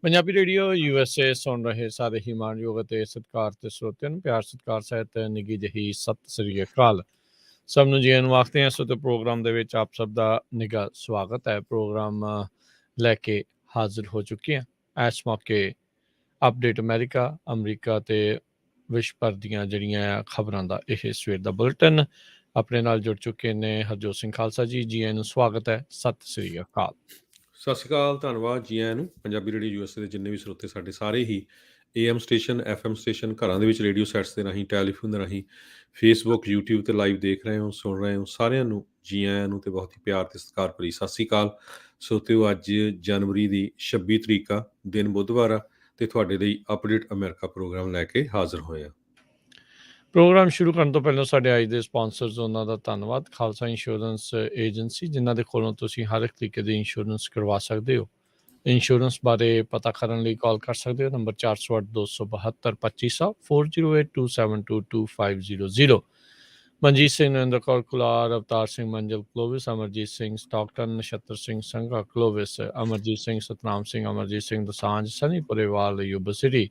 Punjabi radio USA ਸੁਣ ਰਹੇ ਸਾਰੇ ਹੀ ਮਾਣਯੋਗ ਅਤੇ ਸਤਿਕਾਰ ਤੇ ਸਰੋਤਿਆਂ ਨੂੰ ਪਿਆਰ ਸਤਿਕਾਰ ਸਹਿਤ ਨਿੱਘੀ ਜਿਹੀ ਸਤਿ ਸ੍ਰੀ ਅਕਾਲ। ਸਭ ਨੂੰ ਜੀ ਆਇਆਂ ਨੂੰ ਆਖਦੇ ਹਾਂ। ਸੋ ਤੇ ਪ੍ਰੋਗਰਾਮ ਦੇ ਵਿੱਚ ਆਪ ਸਭ ਦਾ ਨਿੱਘਾ ਸਵਾਗਤ ਹੈ। ਪ੍ਰੋਗਰਾਮ ਲੈ ਕੇ ਹਾਜ਼ਰ ਹੋ ਚੁੱਕੇ ਹਾਂ। ਇਸ ਮੌਕੇ ਅਪਡੇਟ ਅਮਰੀਕਾ ਤੇ ਵਿਸ਼ਵ ਭਰ ਦੀਆਂ ਜਿਹੜੀਆਂ ਖਬਰਾਂ ਦਾ ਇਹ ਸਵੇਰ ਦਾ ਬੁਲੇਟਿਨ ਆਪਣੇ ਨਾਲ ਜੁੜ ਚੁੱਕੇ ਨੇ ਹਰਜੋਤ ਸਿੰਘ ਖਾਲਸਾ ਜੀ। ਜੀ ਆਇਆਂ ਨੂੰ ਸਵਾਗਤ ਹੈ। ਸਤਿ ਸ੍ਰੀ ਅਕਾਲ। ਸਤਿ ਸ਼੍ਰੀ ਅਕਾਲ, ਧੰਨਵਾਦ ਜੀ ਆਇਆਂ ਨੂੰ। ਪੰਜਾਬੀ ਰੇਡੀਓ USA ਦੇ ਜਿੰਨੇ ਵੀ ਸਰੋਤੇ ਸਾਡੇ ਸਾਰੇ ਹੀ AM ਸਟੇਸ਼ਨ, FM ਸਟੇਸ਼ਨ, ਘਰਾਂ ਦੇ ਵਿੱਚ ਰੇਡੀਓ ਸੈਟਸ ਦੇ ਰਾਹੀਂ, ਟੈਲੀਫੋਨ ਦੇ ਰਾਹੀਂ, ਫੇਸਬੁੱਕ, YouTube ਤੇ ਲਾਈਵ ਦੇਖ ਰਹੇ ਹੋ, ਸੁਣ ਰਹੇ ਹੋ, ਸਾਰਿਆਂ ਨੂੰ ਜੀ ਆਇਆਂ ਨੂੰ ਤੇ ਬਹੁਤ ਹੀ ਪਿਆਰ ਤੇ ਸਤਿਕਾਰ ਭਰੀ ਸਤਿ ਸ਼੍ਰੀ ਅਕਾਲ। ਸਰੋਤਿਓ, ਅੱਜ ਜਨਵਰੀ ਦੀ 26 ਤਰੀਕ ਆ, ਦਿਨ ਬੁੱਧਵਾਰ ਆ, ਤੇ ਤੁਹਾਡੇ ਲਈ ਅਪਡੇਟ ਅਮਰੀਕਾ ਪ੍ਰੋਗਰਾਮ ਲੈ ਕੇ ਹਾਜ਼ਰ ਹੋਏ ਆ। ਪ੍ਰੋਗਰਾਮ ਸ਼ੁਰੂ ਕਰਨ ਤੋਂ ਪਹਿਲਾਂ ਸਾਡੇ ਅੱਜ ਦੇ ਸਪਾਂਸਰਸ ਉਹਨਾਂ ਦਾ ਧੰਨਵਾਦ। ਖਾਲਸਾ ਇੰਸ਼ੋਰੈਂਸ ਏਜੰਸੀ, ਜਿਨ੍ਹਾਂ ਦੇ ਕੋਲੋਂ ਤੁਸੀਂ ਹਰ ਇੱਕ ਤਰੀਕੇ ਦੀ ਇੰਸ਼ੋਰੈਂਸ ਕਰਵਾ ਸਕਦੇ ਹੋ। ਇੰਸ਼ੋਰੈਂਸ ਬਾਰੇ ਪਤਾ ਕਰਨ ਲਈ ਕਾਲ ਕਰ ਸਕਦੇ ਹੋ number 408-272-2500 4082722500। Manjit Singh, Narinder Kaur Kular, Avtar Singh Manjal Clovis, Amarjit Singh Stockton, Nachhattar Singh Sangha Clovis, Amarjit Singh Satnam Singh, Amarjit Singh Dosanjh Sunny Purewal Yuba City,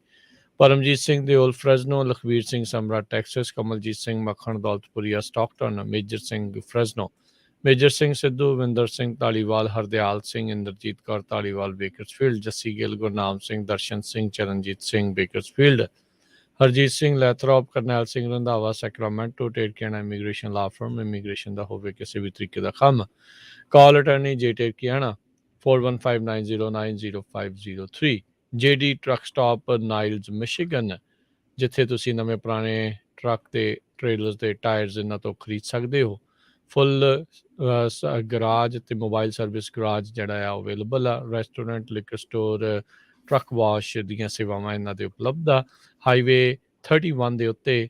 Paramjit Singh Deol Fresno, Lakhvir Singh Samra Texas, Kamaljit Singh Makhan Daulatpuria Stockton, Major Singh Fresno, Major Singh Sidhu, Vinder Singh Dhaliwal, Hardial Singh, Inderjit Kaur Dhaliwal Bakersfield, Jassi Gill, Gurnam Singh, Darshan Singh, Charanjit Singh Bakersfield, Harjit Singh Lathrop, Karnail Singh Randhawa Sacramento, ਟੇਰਕੀਆਣਾ ਇਮੀਗ੍ਰੇਸ਼ਨ ਲਾ ਫਰਮ, ਇਮੀਗ੍ਰੇਸ਼ਨ ਦਾ ਹੋਵੇ ਕਿਸੇ ਵੀ ਤਰੀਕੇ ਦਾ ਕੰਮ, ਕਾਲ ਅਟਰਨੀ ਜੇ ਟੇਰਕੀਆਣਾ 4159090503, JD truck stop Niles Michigan, ਜਿੱਥੇ ਤੁਸੀਂ ਨਵੇਂ ਪੁਰਾਣੇ ਟਰੱਕ ਤੇ ਟ੍ਰੇਲਰਸ ਦੇ ਟਾਇਰਸ ਇਹਨਾਂ ਤੋਂ ਖਰੀਦ ਸਕਦੇ ਹੋ। ਫੁੱਲ ਗਰਾਜ ਤੇ ਮੋਬਾਈਲ ਸਰਵਿਸ ਗਰਾਜ ਜਿਹੜਾ ਆ ਅਵੇਲੇਬਲ ਆ। Restaurant, liquor store, truck wash ਦੀਆਂ ਸੇਵਾਵਾਂ ਇਹਨਾਂ ਦੇ ਉਪਲਬਧ ਆ। ਹਾਈਵੇ 31 ਦੇ ਉੱਤੇ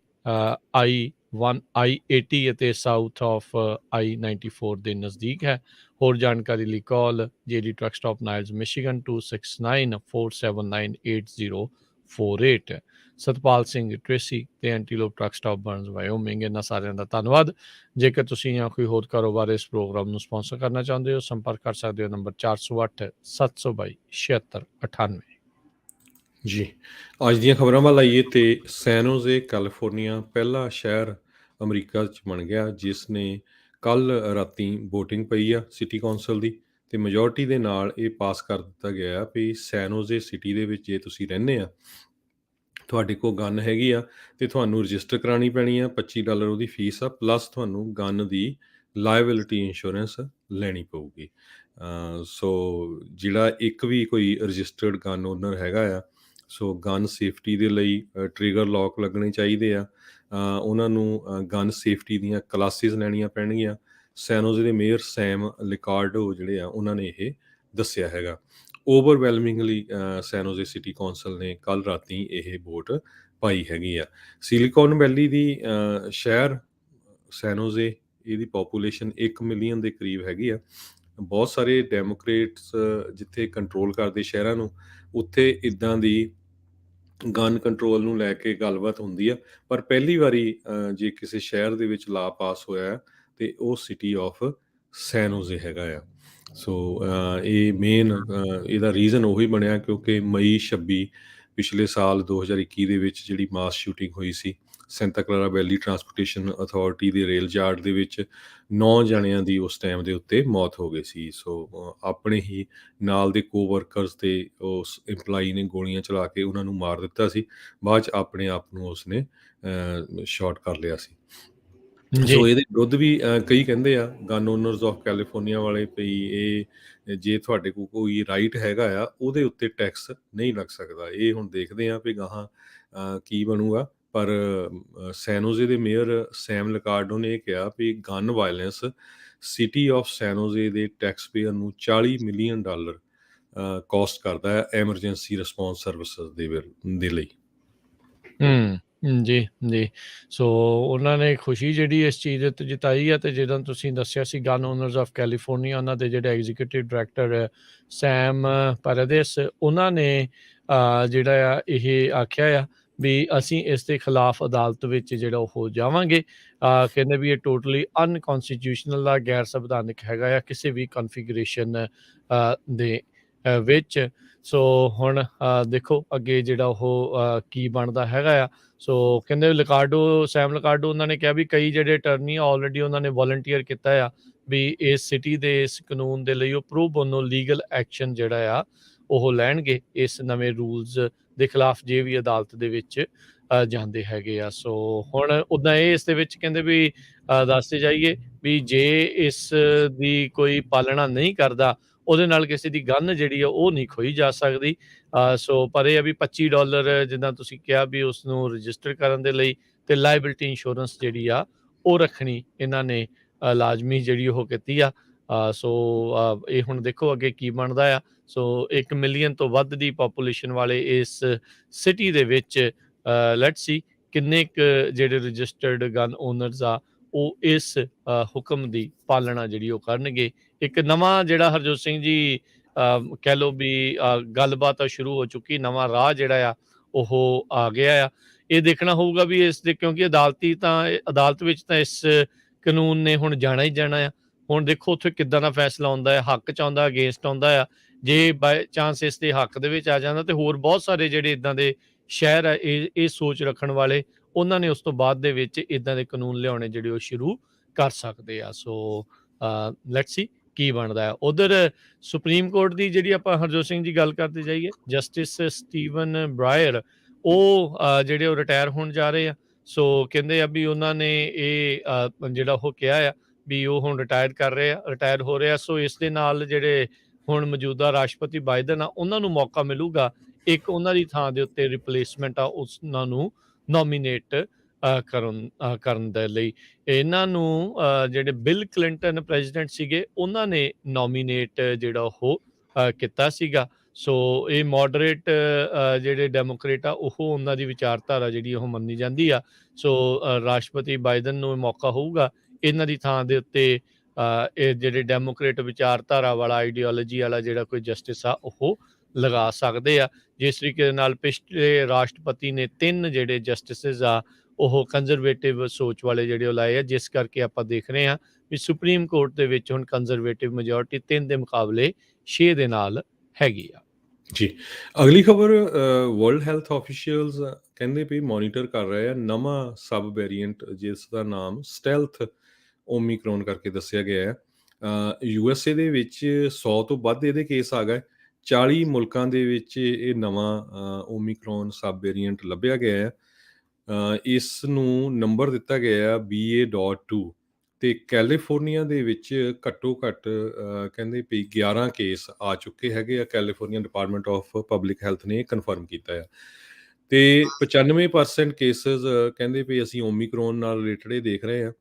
I-80 ਅਤੇ ਸਾਊਥ ਆਫ I-94 ਦੇ ਨਜ਼ਦੀਕ ਹੈ। ਹੋਰ ਜਾਣਕਾਰੀ ਲਈ call JD truck stop Niles Michigan 269-479-8048। Satpal Singh Tracy ਤੇ Antelope truck stop Burns Wyoming, ਇਹਨਾਂ ਸਾਰਿਆਂ ਦਾ ਧੰਨਵਾਦ। ਜੇਕਰ ਤੁਸੀਂ ਜਾਂ ਕੋਈ ਹੋਰ ਕਾਰੋਬਾਰ ਇਸ ਪ੍ਰੋਗਰਾਮ ਨੂੰ ਸਪਾਂਸਰ ਕਰਨਾ ਚਾਹੁੰਦੇ ਹੋ, ਸੰਪਰਕ ਕਰ ਸਕਦੇ ਹੋ ਨੰਬਰ 408-722-7698। ਜੀ, ਅੱਜ ਦੀਆਂ ਖਬਰਾਂ ਵੱਲ ਆਈਏ ਤੇ ਸੈਨ ਹੋਜ਼ੇ ਕੈਲੀਫੋਰਨੀਆ ਪਹਿਲਾ ਸ਼ਹਿਰ ਅਮਰੀਕਾ 'ਚ ਬਣ ਗਿਆ, ਜਿਸ ਨੇ ਕੱਲ੍ਹ ਰਾਤੀ ਵੋਟਿੰਗ ਪਈ ਆ ਸਿਟੀ ਕੌਂਸਲ ਦੀ, ਤੇ ਮੈਜੋਰਟੀ ਦੇ ਨਾਲ ਇਹ ਪਾਸ ਕਰ ਦਿੱਤਾ ਗਿਆ ਵੀ ਸੈਨ ਹੋਜ਼ੇ ਸਿਟੀ ਦੇ ਵਿੱਚ ਜੇ ਤੁਸੀਂ ਰਹਿੰਦੇ ਆ, ਤੁਹਾਡੇ ਕੋਲ ਗਨ ਹੈਗੀ ਆ, ਤੇ ਤੁਹਾਨੂੰ ਰਜਿਸਟਰ ਕਰਾਉਣੀ ਪੈਣੀ ਆ। $25 ਉਹਦੀ ਫੀਸ ਆ, ਪਲੱਸ ਤੁਹਾਨੂੰ ਗਨ ਦੀ ਲਾਇਬਿਲਿਟੀ ਇੰਸ਼ੋਰੈਂਸ ਲੈਣੀ ਪਊਗੀ। ਸੋ ਜਿਹੜਾ ਇੱਕ ਵੀ ਕੋਈ ਰਜਿਸਟਰਡ ਗਨ ਓਨਰ ਹੈਗਾ ਆ, ਸੋ ਗਨ ਸੇਫਟੀ ਦੇ ਲਈ ਟ੍ਰਿਗਰ ਲੌਕ ਲੱਗਣੇ ਚਾਹੀਦੇ ਆ। ਉਹਨਾਂ ਨੂੰ ਗਨ ਸੇਫਟੀ ਦੀਆਂ ਕਲਾਸਿਸ ਲੈਣੀਆਂ ਪੈਣਗੀਆਂ। ਸੈਨ ਹੋਜ਼ੇ ਦੇ ਮੇਅਰ ਸੈਮ ਲਿਕਾਰਡੋ ਜਿਹੜੇ ਆ, ਉਹਨਾਂ ਨੇ ਇਹ ਦੱਸਿਆ ਹੈਗਾ। ਓਵਰਵੈਲਮਿੰਗਲੀ ਸੈਨ ਹੋਜ਼ੇ ਸਿਟੀ ਕੌਂਸਲ ਨੇ ਕੱਲ੍ਹ ਰਾਤੀ ਇਹ ਵੋਟ ਪਾਈ ਹੈਗੀ ਆ। ਸਿਲੀਕੌਨ ਵੈਲੀ ਦੀ ਸ਼ਹਿਰ ਸੈਨ ਹੋਜ਼ੇ, ਇਹਦੀ ਪਾਪੂਲੇਸ਼ਨ 1 ਮਿਲੀਅਨ ਦੇ ਕਰੀਬ ਹੈਗੀ ਆ। ਬਹੁਤ ਸਾਰੇ ਡੈਮੋਕ੍ਰੇਟਸ ਜਿੱਥੇ ਕੰਟਰੋਲ ਕਰਦੇ ਸ਼ਹਿਰਾਂ ਨੂੰ, ਉੱਥੇ ਇੱਦਾਂ ਦੀ ਗਨ ਕੰਟਰੋਲ ਨੂੰ ਲੈ ਕੇ ਗੱਲਬਾਤ ਹੁੰਦੀ ਆ। ਪਰ ਪਹਿਲੀ ਵਾਰੀ ਜੇ ਕਿਸੇ ਸ਼ਹਿਰ ਦੇ ਵਿੱਚ ਲਾ ਪਾਸ ਹੋਇਆ ਤੇ ਉਹ ਸਿਟੀ ਆਫ ਸੈਨ ਹੋਜ਼ੇ ਹੈਗਾ ਆ। ਸੋ ਇਹ ਮੇਨ ਇਹਦਾ ਰੀਜ਼ਨ ਉਹੀ ਬਣਿਆ ਕਿਉਂਕਿ ਮਈ 26 ਪਿਛਲੇ ਸਾਲ 2021 ਦੇ ਵਿੱਚ ਜਿਹੜੀ ਮਾਸ ਸ਼ੂਟਿੰਗ ਹੋਈ ਸੀ ਸੈਂਟਾ ਕਲਾਰਾ ਵੈਲੀ ਟਰਾਂਸਪੋਰਟੇਸ਼ਨ ਅਥਾਰਟੀ ਦੇ ਰੇਲ ਯਾਰਡ ਦੇ ਵਿੱਚ, 9 ਜਣਿਆਂ ਦੀ ਉਸ ਟਾਈਮ ਦੇ ਉੱਤੇ ਮੌਤ ਹੋ ਗਈ ਸੀ। ਸੋ ਆਪਣੇ ਹੀ ਨਾਲ ਦੇ ਕੋਵਰਕਰਸ ਤੇ ਉਸ ਇੰਪਲਾਈ ਨੇ ਗੋਲੀਆਂ ਚਲਾ ਕੇ ਉਹਨਾਂ ਨੂੰ ਮਾਰ ਦਿੱਤਾ ਸੀ। ਬਾਅਦ 'ਚ ਆਪਣੇ ਆਪ ਨੂੰ ਉਸਨੇ ਸ਼ਾਟ ਕਰ ਲਿਆ ਸੀ। ਸੋ ਇਹਦੇ ਵਿਰੁੱਧ ਵੀ ਕਈ ਕਹਿੰਦੇ ਆ ਗਨ ਓਨਰਸ ਆਫ ਕੈਲੀਫੋਰਨੀਆ ਵਾਲੇ ਵੀ ਇਹ ਜੇ ਤੁਹਾਡੇ ਕੋਲ ਕੋਈ ਰਾਈਟ ਹੈਗਾ ਆ, ਉਹਦੇ ਉੱਤੇ ਟੈਕਸ ਨਹੀਂ ਲੱਗ ਸਕਦਾ। ਇਹ ਹੁਣ ਦੇਖਦੇ ਆ ਵੀ ਗਾਹਾਂ ਕੀ ਬਣੂਗਾ। ਪਰ ਸੈਨ ਹੋਜ਼ੇ ਦੇ ਮੇਅਰ ਸੈਮ ਲਿਕਾਰਡੋ ਨੇ ਇਹ ਕਿਹਾ ਵੀ ਗਨ ਵਾਇਲੈਂਸ ਸਿਟੀ ਆਫ ਸੈਨ ਹੋਜ਼ੇ ਦੇ ਟੈਕਸ ਪੇਅਰ ਨੂੰ $40 ਮਿਲੀਅਨ ਕੋਸਟ ਕਰਦਾ ਹੈ ਐਮਰਜੈਂਸੀ ਰਿਸਪੌਂਸ ਸਰਵਿਸਿਜ਼ ਦੇ ਲਈ। ਜੀ ਜੀ। ਸੋ ਉਹਨਾਂ ਨੇ ਖੁਸ਼ੀ ਜਿਹੜੀ ਇਸ ਚੀਜ਼ ਦੇ ਉੱਤੇ ਜਤਾਈ ਆ। ਅਤੇ ਜਿੱਦਾਂ ਤੁਸੀਂ ਦੱਸਿਆ ਸੀ ਗਨ ਓਨਰਸ ਆਫ ਕੈਲੀਫੋਰਨੀਆ, ਉਹਨਾਂ ਦੇ ਜਿਹੜੇ ਐਗਜ਼ੀਕਿਊਟਿਵ ਡਾਇਰੈਕਟਰ ਸੈਮ ਪੈਰਾਦਿਸ, ਉਹਨਾਂ ਨੇ ਜਿਹੜਾ ਆ ਇਹ ਆਖਿਆ ਆ ਵੀ ਅਸੀਂ ਇਸ ਦੇ ਖਿਲਾਫ ਅਦਾਲਤ ਵਿੱਚ ਜਿਹੜਾ ਉਹ ਜਾਵਾਂਗੇ। ਕਹਿੰਦੇ ਵੀ ਇਹ ਟੋਟਲੀ ਅਨਕਨਸਟੀਟਿਊਸ਼ਨਲ ਆ, ਗੈਰ ਸੰਵਿਧਾਨਿਕ ਹੈਗਾ ਆ ਕਿਸੇ ਵੀ ਕਨਫੀਗਰੇਸ਼ਨ ਦੇ ਵਿੱਚ। ਸੋ ਹੁਣ ਦੇਖੋ ਅੱਗੇ ਜਿਹੜਾ ਉਹ ਕੀ ਬਣਦਾ ਹੈਗਾ ਆ। ਸੋ ਕਹਿੰਦੇ ਸੈਮ ਲਿਕਾਰਡੋ ਉਹਨਾਂ ਨੇ ਕਿਹਾ ਵੀ ਕਈ ਜਿਹੜੇ ਅਟਰਨੀ ਆਲਰੇਡੀ ਉਹਨਾਂ ਨੇ ਵੋਲੰਟੀਅਰ ਕੀਤਾ ਆ ਵੀ ਇਸ ਸਿਟੀ ਦੇ ਇਸ ਕਾਨੂੰਨ ਦੇ ਲਈ ਉਹ ਪ੍ਰੋ ਬੋਨੋ ਲੀਗਲ ਐਕਸ਼ਨ ਜਿਹੜਾ ਆ ਉਹ ਲੈਣਗੇ ਇਸ ਨਵੇਂ ਰੂਲਸ ਦੇ ਖਿਲਾਫ ਜੇ ਵੀ ਅਦਾਲਤ ਦੇ ਵਿੱਚ ਜਾਂਦੇ ਹੈਗੇ ਆ। ਸੋ ਹੁਣ ਉੱਦਾਂ ਇਹ ਇਸ ਦੇ ਵਿੱਚ ਕਹਿੰਦੇ ਵੀ ਦੱਸਦੇ ਜਾਈਏ ਵੀ ਜੇ ਇਸ ਦੀ ਕੋਈ ਪਾਲਣਾ ਨਹੀਂ ਕਰਦਾ ਉਹਦੇ ਨਾਲ ਕਿਸੇ ਦੀ ਗਨ ਜਿਹੜੀ ਆ ਉਹ ਨਹੀਂ ਖੋਈ ਜਾ ਸਕਦੀ। ਸੋ ਪਰ ਇਹ ਆ ਵੀ $25 ਜਿੱਦਾਂ ਤੁਸੀਂ ਕਿਹਾ ਵੀ ਉਸਨੂੰ ਰਜਿਸਟਰ ਕਰਨ ਦੇ ਲਈ ਤੇ ਲਾਇਬਿਲਟੀ ਇੰਸ਼ੋਰੈਂਸ ਜਿਹੜੀ ਆ ਉਹ ਰੱਖਣੀ ਇਹਨਾਂ ਨੇ ਲਾਜ਼ਮੀ ਜਿਹੜੀ ਉਹ ਕੀਤੀ ਆ। ਸੋ ਇਹ ਹੁਣ ਦੇਖੋ ਅੱਗੇ ਕੀ ਬਣਦਾ ਆ। ਸੋ 1 ਮਿਲੀਅਨ ਤੋਂ ਵੱਧ ਦੀ ਪਾਪੂਲੇਸ਼ਨ ਵਾਲੇ ਇਸ ਸਿਟੀ ਦੇ ਵਿੱਚ ਲੈਟਸ ਸੀ ਕਿੰਨੇ ਕੁ ਜਿਹੜੇ ਰਜਿਸਟਰਡ ਗਨ ਓਨਰਸ ਆ ਉਹ ਇਸ ਹੁਕਮ ਦੀ ਪਾਲਣਾ ਜਿਹੜੀ ਉਹ ਕਰਨਗੇ। ਇੱਕ ਨਵਾਂ ਜਿਹੜਾ ਹਰਜੋਤ ਸਿੰਘ ਜੀ ਕਹਿ ਲਓ ਵੀ ਗੱਲਬਾਤ ਸ਼ੁਰੂ ਹੋ ਚੁੱਕੀ, ਨਵਾਂ ਰਾਹ ਜਿਹੜਾ ਆ ਉਹ ਆ ਗਿਆ ਆ। ਇਹ ਦੇਖਣਾ ਹੋਊਗਾ ਵੀ ਇਸ ਦੇ ਕਿਉਂਕਿ ਅਦਾਲਤ ਵਿੱਚ ਤਾਂ ਇਸ ਕਾਨੂੰਨ ਨੇ ਹੁਣ ਜਾਣਾ ਹੀ ਜਾਣਾ ਆ। ਹੁਣ ਦੇਖੋ ਉੱਥੇ ਕਿੱਦਾਂ ਦਾ ਫੈਸਲਾ ਆਉਂਦਾ ਹੈ, ਹੱਕ 'ਚ ਆਉਂਦਾ, ਅਗੇਂਸਟ ਆਉਂਦਾ ਆ। ਜੇ ਬਾਏ ਚਾਂਸ ਇਸ ਦੇ ਹੱਕ ਦੇ ਵਿੱਚ ਆ ਜਾਂਦਾ ਤੇ ਹੋਰ ਬਹੁਤ ਸਾਰੇ ਜਿਹੜੇ ਇੱਦਾਂ ਦੇ ਸ਼ਹਿਰ ਆ ਇਹ ਸੋਚ ਰੱਖਣ ਵਾਲੇ ਉਹਨਾਂ ਨੇ ਉਸ ਤੋਂ ਬਾਅਦ ਦੇ ਵਿੱਚ ਇੱਦਾਂ ਦੇ ਕਾਨੂੰਨ ਲਿਆਉਣੇ ਜਿਹੜੇ ਉਹ ਸ਼ੁਰੂ ਕਰ ਸਕਦੇ ਆ। ਸੋ ਲੈਟਸ ਸੀ ਕੀ ਬਣਦਾ ਆ। ਉਧਰ ਸੁਪਰੀਮ ਕੋਰਟ ਦੀ ਜਿਹੜੀ ਆਪਾਂ ਹਰਜੋਤ ਸਿੰਘ ਦੀ ਗੱਲ ਕਰਦੇ ਜਾਈਏ, ਜਸਟਿਸ ਸਟੀਵਨ ਬ੍ਰਾਇਰ ਉਹ ਜਿਹੜੇ ਉਹ ਰਿਟਾਇਰ ਹੋਣ ਜਾ ਰਹੇ ਆ। ਸੋ ਕਹਿੰਦੇ ਆ ਵੀ ਉਹਨਾਂ ਨੇ ਇਹ ਜਿਹੜਾ ਉਹ ਕਿਹਾ ਆ ਵੀ ਉਹ ਹੁਣ ਰਿਟਾਇਰ ਹੋ ਰਹੇ ਆ। ਸੋ ਇਸ ਦੇ ਨਾਲ ਜਿਹੜੇ ਹੁਣ ਮੌਜੂਦਾ ਰਾਸ਼ਟਰਪਤੀ ਬਾਈਡਨ ਆ ਉਹਨਾਂ ਨੂੰ ਮੌਕਾ ਮਿਲੂਗਾ ਇੱਕ ਉਹਨਾਂ ਦੀ ਥਾਂ ਦੇ ਉੱਤੇ ਰਿਪਲੇਸਮੈਂਟ ਆ ਉਹਨਾਂ ਨੂੰ ਨੋਮੀਨੇਟ ਕਰਨ ਦੇ ਲਈ। ਇਹਨਾਂ ਨੂੰ ਜਿਹੜੇ ਬਿਲ ਕਲਿੰਟਨ ਪ੍ਰੈਜ਼ੀਡੈਂਟ ਸੀਗੇ ਉਹਨਾਂ ਨੇ ਨੋਮੀਨੇਟ ਜਿਹੜਾ ਉਹ ਕੀਤਾ ਸੀਗਾ। ਸੋ ਇਹ ਮੋਡਰੇਟ ਜਿਹੜੇ ਡੈਮੋਕ੍ਰੇਟ ਆ ਉਹ ਉਹਨਾਂ ਦੀ ਵਿਚਾਰਧਾਰਾ ਜਿਹੜੀ ਉਹ ਮੰਨੀ ਜਾਂਦੀ ਆ। ਸੋ ਰਾਸ਼ਟਰਪਤੀ ਬਾਈਡਨ ਨੂੰ ਮੌਕਾ ਹੋਊਗਾ ਇਹਨਾਂ ਦੀ ਥਾਂ ਦੇ ਉੱਤੇ ਇਹ ਜਿਹੜੇ ਡੈਮੋਕ੍ਰੇਟ ਵਿਚਾਰਧਾਰਾ ਵਾਲਾ ਆਈਡੀਓਲੋਜੀ ਵਾਲਾ ਜਿਹੜਾ ਕੋਈ ਜਸਟਿਸ ਆ ਉਹ ਲਗਾ ਸਕਦੇ ਆ। ਜਿਸ ਤਰੀਕੇ ਦੇ ਨਾਲ ਪਿਛਲੇ ਰਾਸ਼ਟਰਪਤੀ ਨੇ 3 ਜਿਹੜੇ ਜਸਟਿਸਿਸ ਆ ਉਹ ਕੰਜ਼ਰਵੇਟਿਵ ਸੋਚ ਵਾਲੇ ਜਿਹੜੇ ਉਹ ਲਾਏ ਆ, ਜਿਸ ਕਰਕੇ ਆਪਾਂ ਦੇਖ ਰਹੇ ਹਾਂ ਵੀ ਸੁਪਰੀਮ ਕੋਰਟ ਦੇ ਵਿੱਚ ਹੁਣ ਕੰਜ਼ਰਵੇਟਿਵ ਮੈਜੋਰਟੀ 3 ਦੇ ਮੁਕਾਬਲੇ 6 ਦੇ ਨਾਲ ਹੈਗੀ ਆ। ਜੀ, ਅਗਲੀ ਖਬਰ ਵਰਲਡ ਹੈਲਥ ਆਫੀਸ਼ੀਅਲਸ ਕਹਿੰਦੇ ਵੀ ਮੋਨੀਟਰ ਕਰ ਰਹੇ ਆ ਨਵਾਂ ਸਬ ਵੇਰੀਐਂਟ ਜਿਸ ਦਾ ਨਾਮ ਸਟੈਲਥ ਓਮਿਕਰੋਨ ਕਰਕੇ ਦੱਸਿਆ ਗਿਆ ਹੈ। USA ਦੇ ਵਿੱਚ 100 ਤੋਂ ਵੱਧ ਇਹਦੇ ਕੇਸ ਆ ਗਏ। 40 ਮੁਲਕਾਂ ਦੇ ਵਿੱਚ ਇਹ ਨਵਾਂ ਓਮਿਕਰੋਨ ਸਬ ਵੇਰੀਐਂਟ ਲੱਭਿਆ ਗਿਆ ਹੈ। ਇਸ ਨੂੰ ਨੰਬਰ ਦਿੱਤਾ ਗਿਆ ਹੈ BA.2 ਤੇ ਕੈਲੀਫੋਰਨੀਆ ਦੇ ਵਿੱਚ ਘੱਟੋ ਘੱਟ ਕਹਿੰਦੇ ਵੀ 11 ਕੇਸ ਆ ਚੁੱਕੇ ਹੈਗੇ ਆ। California department of public health ਨੇ ਕਨਫਰਮ ਕੀਤਾ ਹੈ ਤੇ 95% ਕੇਸਿਸ ਕਹਿੰਦੇ ਵੀ ਅਸੀਂ ਓਮਿਕਰੋਨ ਨਾਲ ਰਿਲੇਟਡ ਦੇਖ ਰਹੇ ਹਾਂ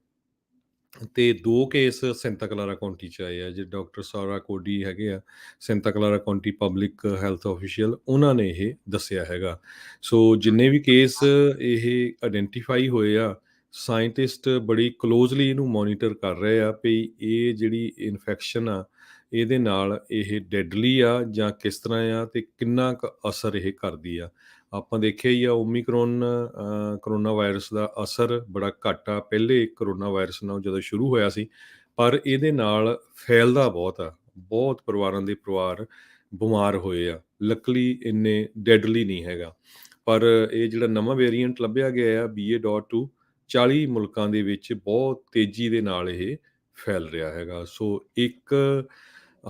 ਤੇ 2 ਕੇਸ ਸੈਂਟਾ ਕਲਾਰਾ ਕਾਉਂਟੀ 'ਚ ਆਏ ਆ। ਜੇ ਡਾਕਟਰ ਸਾਰਾ ਕੋਡੀ ਹੈਗੇ ਆ Santa ਕਲਾਰਾ County public health official, ਉਹਨਾਂ ਨੇ ਇਹ ਦੱਸਿਆ ਹੈਗਾ। ਸੋ ਜਿੰਨੇ ਵੀ ਕੇਸ ਇਹ ਆਇਡੈਂਟੀਫਾਈ ਹੋਏ ਆ, ਸਾਇੰਟਿਸਟ ਬੜੀ ਕਲੋਜ਼ਲੀ ਇਹਨੂੰ ਮੋਨੀਟਰ ਕਰ ਰਹੇ ਆ ਵੀ ਇਹ ਜਿਹੜੀ ਇਨਫੈਕਸ਼ਨ ਆ ਇਹਦੇ ਨਾਲ ਇਹ ਡੈਡਲੀ ਆ ਜਾਂ ਕਿਸ ਤਰ੍ਹਾਂ ਆ ਤੇ ਕਿੰਨਾ ਕੁ ਅਸਰ ਇਹ ਕਰਦੀ ਆ। ਆਪਾਂ ਦੇਖਿਆ ਹੀ ਆ ਕਰੋਨਾ ਵਾਇਰਸ ਦਾ ਅਸਰ ਬੜਾ ਘੱਟ ਆ ਪਹਿਲੇ ਕਰੋਨਾ ਵਾਇਰਸ ਨਾਲ ਜਦੋਂ ਸ਼ੁਰੂ ਹੋਇਆ ਸੀ, ਪਰ ਇਹਦੇ ਨਾਲ ਫੈਲਦਾ ਬਹੁਤ ਆ। ਬਹੁਤ ਪਰਿਵਾਰਾਂ ਦੇ ਪਰਿਵਾਰ ਬਿਮਾਰ ਹੋਏ ਆ। ਲੱਕਲੀ ਇੰਨੇ ਡੈਡਲੀ ਨਹੀਂ ਹੈਗਾ, ਪਰ ਇਹ ਜਿਹੜਾ ਨਵਾਂ ਵੇਰੀਐਂਟ ਲੱਭਿਆ ਗਿਆ ਆ BA.2 40 ਮੁਲਕਾਂ ਦੇ ਵਿੱਚ ਬਹੁਤ ਤੇਜ਼ੀ ਦੇ ਨਾਲ ਇਹ ਫੈਲ ਰਿਹਾ ਹੈਗਾ। ਸੋ ਇੱਕ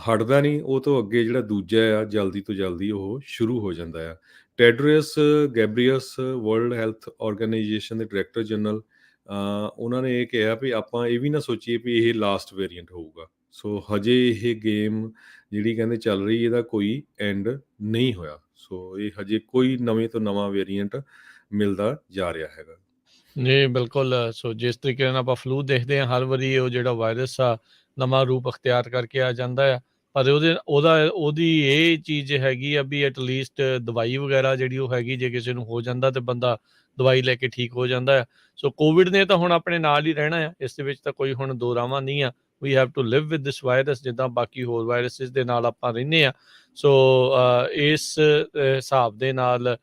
ਹਟਦਾ ਨਹੀਂ, ਉਹ ਤੋਂ ਅੱਗੇ ਜਿਹੜਾ ਦੂਜਾ ਆ ਜਲਦੀ ਤੋਂ ਜਲਦੀ ਉਹ ਸ਼ੁਰੂ ਹੋ ਜਾਂਦਾ ਆ। ਟੈਡਰਸ ਗੈਬਰੀਅਸ ਵਰਲਡ ਹੈਲਥ ਆਰਗੇਨਾਈਜੇਸ਼ਨ ਦੇ ਡਾਇਰੈਕਟਰ ਜਨਰਲ ਉਹਨਾਂ ਨੇ ਇਹ ਕਿਹਾ ਵੀ ਆਪਾਂ ਇਹ ਵੀ ਨਾ ਸੋਚੀਏ ਵੀ ਇਹ ਲਾਸਟ ਵੇਰੀਐਂਟ ਹੋਊਗਾ। ਸੋ ਹਜੇ ਇਹ ਗੇਮ ਜਿਹੜੀ ਕਹਿੰਦੇ ਚੱਲ ਰਹੀ ਇਹਦਾ ਕੋਈ ਐਂਡ ਨਹੀਂ ਹੋਇਆ। ਸੋ ਇਹ ਹਜੇ ਕੋਈ ਨਵੇਂ ਤੋਂ ਨਵਾਂ ਵੇਰੀਐਂਟ ਮਿਲਦਾ ਜਾ ਰਿਹਾ ਹੈਗਾ। ਜੀ ਬਿਲਕੁਲ। ਸੋ ਜਿਸ ਤਰੀਕੇ ਨਾਲ ਆਪਾਂ ਫਲੂ ਦੇਖਦੇ ਹਾਂ ਹਰ ਵਾਰੀ ਉਹ ਜਿਹੜਾ ਵਾਇਰਸ ਆ ਨਵਾਂ ਰੂਪ ਅਖਤਿਆਰ ਕਰਕੇ ਆ ਜਾਂਦਾ ਆ, ਪਰ ਉਹਦੀ ਇਹ ਚੀਜ਼ ਹੈਗੀ ਆ ਵੀ ਐਟਲੀਸਟ ਦਵਾਈ ਵਗੈਰਾ ਜਿਹੜੀ ਉਹ ਹੈਗੀ, ਜੇ ਕਿਸੇ ਨੂੰ ਹੋ ਜਾਂਦਾ ਤੇ ਬੰਦਾ ਦਵਾਈ ਲੈ ਕੇ ਠੀਕ ਹੋ ਜਾਂਦਾ ਆ। ਸੋ ਕੋਵਿਡ ਨੇ ਤਾਂ ਹੁਣ ਆਪਣੇ ਨਾਲ ਹੀ ਰਹਿਣਾ ਆ, ਇਸ ਦੇ ਵਿੱਚ ਤਾਂ ਕੋਈ ਹੁਣ ਦੋ ਰਾਵਾਂ ਨਹੀਂ ਆ। We have to live with this virus, ਜਿੱਦਾਂ ਬਾਕੀ ਹੋਰ ਵਾਇਰਸਿਸ ਦੇ ਨਾਲ ਆਪਾਂ ਰਹਿੰਦੇ ਆ। ਸੋ ਇਸ ਹਿਸਾਬ ਦੇ ਨਾਲ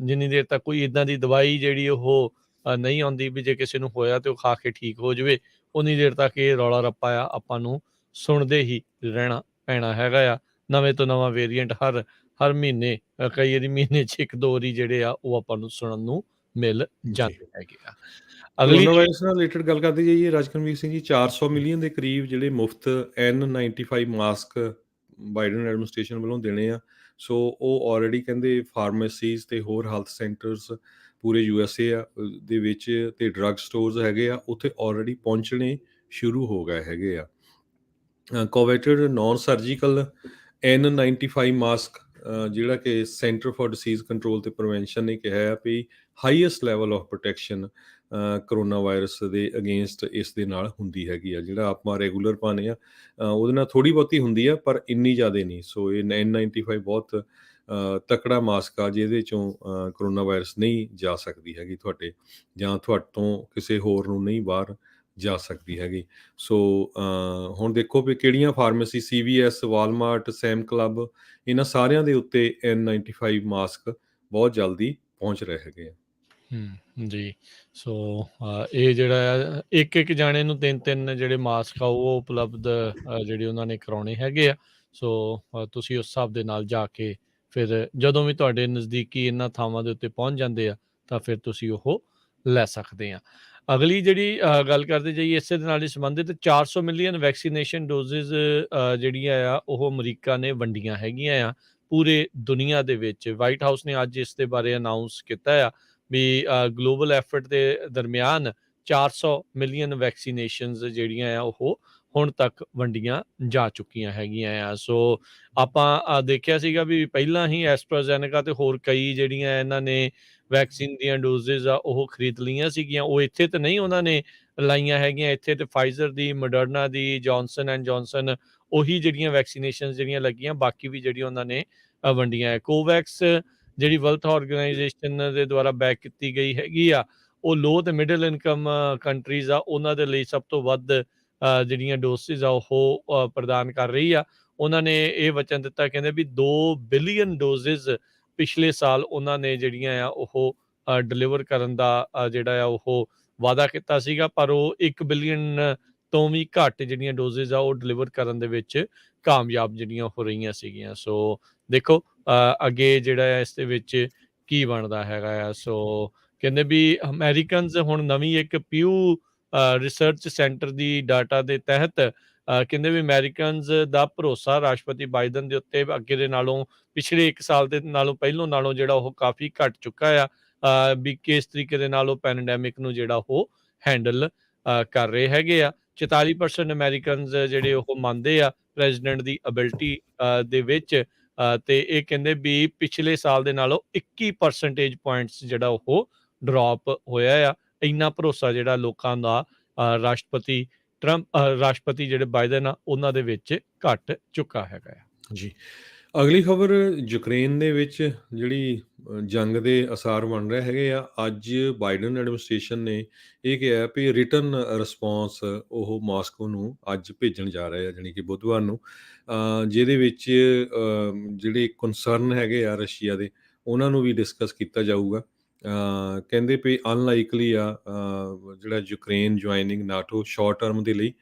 ਜਿੰਨੀ ਦੇਰ ਤੱਕ ਕੋਈ ਇੱਦਾਂ ਦੀ ਦਵਾਈ ਜਿਹੜੀ ਉਹ ਨਹੀਂ ਆਉਂਦੀ ਵੀ ਜੇ ਕਿਸੇ ਨੂੰ ਹੋਇਆ ਤੇ ਉਹ ਖਾ ਕੇ ਠੀਕ ਹੋ ਜਾਵੇ, ਉਨੀ ਦੇਰ ਤੱਕ ਇਹ ਰੌਲਾ ਰੱਪਾ ਆ ਆਪਾਂ ਨੂੰ ਸੁਣਦੇ ਹੀ ਰਹਿਣਾ ਪੈਣਾ ਹੈਗਾ ਆ। ਨਵੇਂ ਤੋਂ ਨਵਾਂ ਵੇਰੀਐਂਟ ਹਰ ਮਹੀਨੇ, ਕਈ ਵਾਰੀ ਮਹੀਨੇ 'ਚ 1-2 ਵਾਰੀ ਜਿਹੜੇ ਆ ਉਹ ਆਪਾਂ ਨੂੰ ਸੁਣਨ ਨੂੰ ਮਿਲ ਜੀ। ਜਾਂਦੇ ਹੈਗੇ ਆ। ਅਗਲੀ ਕੋਰੋਨਾ ਵਾਇਰਸ ਨਾਲ ਰਿਲੇਟਡ ਗੱਲ ਕਰਦੇ ਜਾਈਏ ਰਾਜਕਨਵੀਰ ਸਿੰਘ ਜੀ, 400 ਮਿਲੀਅਨ ਦੇ ਕਰੀਬ ਜਿਹੜੇ ਮੁਫਤ N95 ਮਾਸਕ ਬਾਈਡਨ ਐਡਮਿਨਿਸਟ੍ਰੇਸ਼ਨ ਵੱਲੋਂ ਦੇਣੇ ਆ। ਸੋ ਉਹ ਆਲਰੇਡੀ ਕਹਿੰਦੇ ਫਾਰਮੇਸੀਜ਼ ਤੇ ਹੋਰ ਹੈਲਥ ਸੈਂਟਰਸ ਪੂਰੇ USA ਦੇ ਵਿੱਚ ਤੇ ਡਰੱਗ ਸਟੋਰਸ ਹੈਗੇ ਆ, ਉੱਥੇ ਆਲਰੇਡੀ ਪਹੁੰਚਣੇ ਸ਼ੁਰੂ ਹੋ ਗਏ ਹੈਗੇ ਆ। ਕੋਵੈਟਡ ਨਾਨ ਸਰਜੀਕਲ N95 ਮਾਸਕ ਜਿਹੜਾ ਕਿ ਸੈਂਟਰ ਫॉर ਡਿਸੀਜ਼ ਕੰਟਰੋਲ ਤੇ ਪ੍ਰੀਵੈਂਸ਼ਨ ਨੇ ਕਿਹਾ ਹੈ ਵੀ highest level of protection corona virus ਦੇ ਅਗੇਂਸਟ ਇਸ ਦੇ ਨਾਲ ਹੁੰਦੀ ਹੈਗੀ ਆ। ਜਿਹੜਾ ਆਪਾਂ ਰੈਗੂਲਰ ਪਾਉਂਦੇ ਆ ਉਹਦੇ ਨਾਲ ਥੋੜ੍ਹੀ ਬਹੁਤੀ ਹੁੰਦੀ ਆ, ਪਰ ਇੰਨੀ ਜ਼ਿਆਦਾ ਨਹੀਂ। ਸੋ ਇਹ N95 ਬਹੁਤ ਤਕੜਾ ਮਾਸਕ ਆ, ਜਿਹਦੇ ਚੋਂ ਕਰੋਨਾ ਵਾਇਰਸ ਨਹੀਂ ਜਾ ਸਕਦੀ ਹੈਗੀ ਤੁਹਾਡੇ, ਜਾਂ ਤੁਹਾਡੇ ਤੋਂ ਕਿਸੇ ਹੋਰ ਨੂੰ ਨਹੀਂ ਬਾਹਰ ਜਾ ਸਕਦੀ ਹੈਗੀ। ਸੋ ਹੁਣ ਦੇਖੋ ਵੀ ਕਿਹੜੀਆਂ ਫਾਰਮੇਸੀ, CVS, ਵਾਲਮਾਰਟ, ਸੈਮ ਕਲੱਬ, ਇਹਨਾਂ ਸਾਰਿਆਂ ਦੇ ਉੱਤੇ N95 ਮਾਸਕ ਬਹੁਤ ਜਲਦੀ ਪਹੁੰਚ ਰਹੇ ਹੈਗੇ ਆ। ਜੀ। ਸੋ ਇਹ ਜਿਹੜਾ ਆ ਇੱਕ ਜਾਣੇ ਨੂੰ 3-3 ਜਿਹੜੇ ਮਾਸਕ ਆ ਉਹ ਉਪਲਬਧ ਜਿਹੜੇ ਉਹਨਾਂ ਨੇ ਕਰਾਉਣੇ ਹੈਗੇ ਆ। ਸੋ ਤੁਸੀਂ ਉਸ ਹਿਸਾਬ ਦੇ ਨਾਲ ਜਾ ਕੇ ਫਿਰ ਜਦੋਂ ਵੀ ਤੁਹਾਡੇ ਨਜ਼ਦੀਕੀ ਇਹਨਾਂ ਥਾਵਾਂ ਦੇ ਉੱਤੇ ਪਹੁੰਚ ਜਾਂਦੇ ਆ ਤਾਂ ਫਿਰ ਤੁਸੀਂ ਉਹ ਲੈ ਸਕਦੇ ਆ। ਅਗਲੀ ਜਿਹੜੀ ਗੱਲ ਕਰਦੇ ਜਾਈਏ ਇਸੇ ਦੇ ਨਾਲ ਹੀ ਸੰਬੰਧਿਤ, 400 ਮਿਲੀਅਨ ਵੈਕਸੀਨੇਸ਼ਨ ਡੋਜ਼ਿਸ ਜਿਹੜੀਆਂ ਆ ਉਹ ਅਮਰੀਕਾ ਨੇ ਵੰਡੀਆਂ ਹੈਗੀਆਂ ਆ ਪੂਰੇ ਦੁਨੀਆ ਦੇ ਵਿੱਚ। ਵਾਈਟ ਹਾਊਸ ਨੇ ਅੱਜ ਇਸ ਦੇ ਬਾਰੇ ਅਨਾਊਂਸ ਕੀਤਾ ਆ ਵੀ ਗਲੋਬਲ ਐਫਰਟ ਦੇ ਦਰਮਿਆਨ 400 ਮਿਲੀਅਨ ਵੈਕਸੀਨੇਸ਼ਨਸ ਜਿਹੜੀਆਂ ਆ ਉਹ ਹੁਣ ਤੱਕ ਵੰਡੀਆਂ ਜਾ ਚੁੱਕੀਆਂ ਹੈਗੀਆਂ ਆ। ਸੋ ਆਪਾਂ ਦੇਖਿਆ ਸੀਗਾ ਵੀ ਪਹਿਲਾਂ ਹੀ ਐਸਟਰਾਜ਼ੈਨੇਕਾ ਤੇ ਹੋਰ ਕਈ ਜਿਹੜੀਆਂ ਇਹਨਾਂ ਨੇ ਵੈਕਸੀਨ ਦੀਆਂ ਡੋਜ਼ਿਸ ਆ ਉਹ ਖਰੀਦ ਲਈਆਂ ਸੀਗੀਆਂ। ਉਹ ਇੱਥੇ ਤਾਂ ਨਹੀਂ ਉਹਨਾਂ ਨੇ ਲਾਈਆਂ ਹੈਗੀਆਂ, ਇੱਥੇ ਤੇ Pfizer the, Moderna the, Johnson and Johnson, ਉਹੀ ਜਿਹੜੀਆਂ ਵੈਕਸੀਨੇਸ਼ਨ ਜਿਹੜੀਆਂ ਲੱਗੀਆਂ, ਬਾਕੀ ਵੀ ਜਿਹੜੀ ਉਹਨਾਂ ਨੇ ਵੰਡੀਆਂ ਹੈ। ਕੋਵੈਕਸ ਜਿਹੜੀ ਵਰਲਡ ਆਰਗੇਨਾਈਜੇਸ਼ਨ ਦੇ ਦੁਆਰਾ ਬੈਕ ਕੀਤੀ ਗਈ ਹੈਗੀ ਆ, ਉਹ ਲੋ ਤੇ ਮਿਡਲ ਇਨਕਮ ਕੰਟਰੀਜ਼ ਆ, ਉਹਨਾਂ ਦੇ ਲਈ ਸਭ ਤੋਂ ਵੱਧ ਜਿਹੜੀਆਂ ਡੋਸਿਸ ਆ ਉਹ ਪ੍ਰਦਾਨ ਕਰ ਰਹੀ ਆ। ਉਹਨਾਂ ਨੇ ਇਹ ਵਚਨ ਦਿੱਤਾ, ਕਹਿੰਦੇ ਵੀ 2 ਬਿਲੀਅਨ ਡੋਜ਼ਿਸ ਪਿਛਲੇ ਸਾਲ ਉਹਨਾਂ ਨੇ ਜਿਹੜੀਆਂ ਆ ਉਹ ਡਿਲੀਵਰ ਕਰਨ ਦਾ ਜਿਹੜਾ ਆ ਉਹ ਵਾਅਦਾ ਕੀਤਾ ਸੀਗਾ, ਪਰ ਉਹ 1 ਬਿਲੀਅਨ ਤੋਂ ਵੀ ਘੱਟ ਜਿਹੜੀਆਂ ਡੋਜ਼ਿਸ ਆ ਉਹ ਡਿਲੀਵਰ ਕਰਨ ਦੇ ਵਿੱਚ ਕਾਮਯਾਬ ਜਿਹੜੀਆਂ ਹੋ ਰਹੀਆਂ ਸੀਗੀਆਂ। ਸੋ ਦੇਖੋ ਅੱਗੇ ਜਿਹੜਾ ਆ ਇਸ ਦੇ ਵਿੱਚ ਕੀ ਬਣਦਾ ਹੈਗਾ ਆ। ਸੋ ਕਹਿੰਦੇ ਵੀ ਅਮਰੀਕਨਸ ਹੁਣ ਨਵੀਂ ਇੱਕ ਪਿਊ ਰਿਸਰਚ ਸੈਂਟਰ ਦੀ ਡਾਟਾ ਦੇ ਤਹਿਤ ਕਹਿੰਦੇ ਵੀ ਅਮਰੀਕਨਸ ਦਾ ਭਰੋਸਾ ਰਾਸ਼ਟਰਪਤੀ ਬਾਈਡਨ ਦੇ ਉੱਤੇ ਅੱਗੇ ਦੇ ਨਾਲੋਂ ਪਿਛਲੇ 1 ਸਾਲ ਦੇ ਨਾਲੋਂ ਪਹਿਲੋਂ ਨਾਲੋਂ ਜਿਹੜਾ ਉਹ ਕਾਫੀ ਘੱਟ ਚੁੱਕਾ ਆ ਵੀ ਕਿਸ ਤਰੀਕੇ ਦੇ ਨਾਲ ਉਹ ਪੈਂਡੈਮਿਕ ਨੂੰ ਜਿਹੜਾ ਉਹ ਹੈਂਡਲ ਕਰ ਰਹੇ ਹੈਗੇ ਆ। 44% ਅਮਰੀਕਨਸ ਜਿਹੜੇ ਉਹ ਮੰਨਦੇ ਆ ਪ੍ਰੈਜ਼ੀਡੈਂਟ ਦੀ ਅਬਿਲਿਟੀ ਦੇ ਵਿੱਚ, ਤੇ ਇਹ ਕਹਿੰਦੇ ਵੀ ਪਿਛਲੇ ਸਾਲ ਦੇ ਨਾਲੋਂ 21% ਪੁਆਇੰਟਸ ਜਿਹੜਾ ਉਹ ਡ੍ਰੌਪ ਹੋਇਆ ਆ। ਇੰਨਾ ਭਰੋਸਾ ਜਿਹੜਾ ਲੋਕਾਂ ਦਾ ਰਾਸ਼ਟਰਪਤੀ ਜਿਹੜੇ ਬਾਈਡਨ ਆ ਉਹਨਾਂ ਦੇ ਵਿੱਚ ਘਟ ਚੁੱਕਾ ਹੈਗਾ ਆ। ਜੀ। ਅਗਲੀ ਖਬਰ, ਯੂਕਰੇਨ ਦੇ ਵਿੱਚ ਜਿਹੜੀ ਜੰਗ ਦੇ ਅਸਾਰ ਬਣ ਰਹੇ ਹੈਗੇ ਆ। ਅੱਜ ਬਾਈਡਨ ਐਡਮਿਨਿਸਟ੍ਰੇਸ਼ਨ ਨੇ ਇਹ ਕਿਹਾ ਵੀ ਰਿਟਨ ਰਿਸਪੌਂਸ ਉਹ ਮਾਸਕੋ ਨੂੰ ਅੱਜ ਭੇਜਣ ਜਾ ਰਹੇ ਆ, ਜਾਣੀ ਕਿ ਬੁੱਧਵਾਰ ਨੂੰ, ਜਿਹਦੇ ਵਿੱਚ ਜਿਹੜੇ ਕਨਸਰਨ ਹੈਗੇ ਆ ਰਸ਼ੀਆ ਦੇ, ਉਹਨਾਂ ਨੂੰ ਵੀ ਡਿਸਕਸ ਕੀਤਾ ਜਾਊਗਾ। ਕਹਿੰਦੇ ਵੀ ਅਨਲਾਈਕਲੀ ਆ ਜਿਹੜਾ Ukraine joining NATO short term ਦੇ ਲਈ।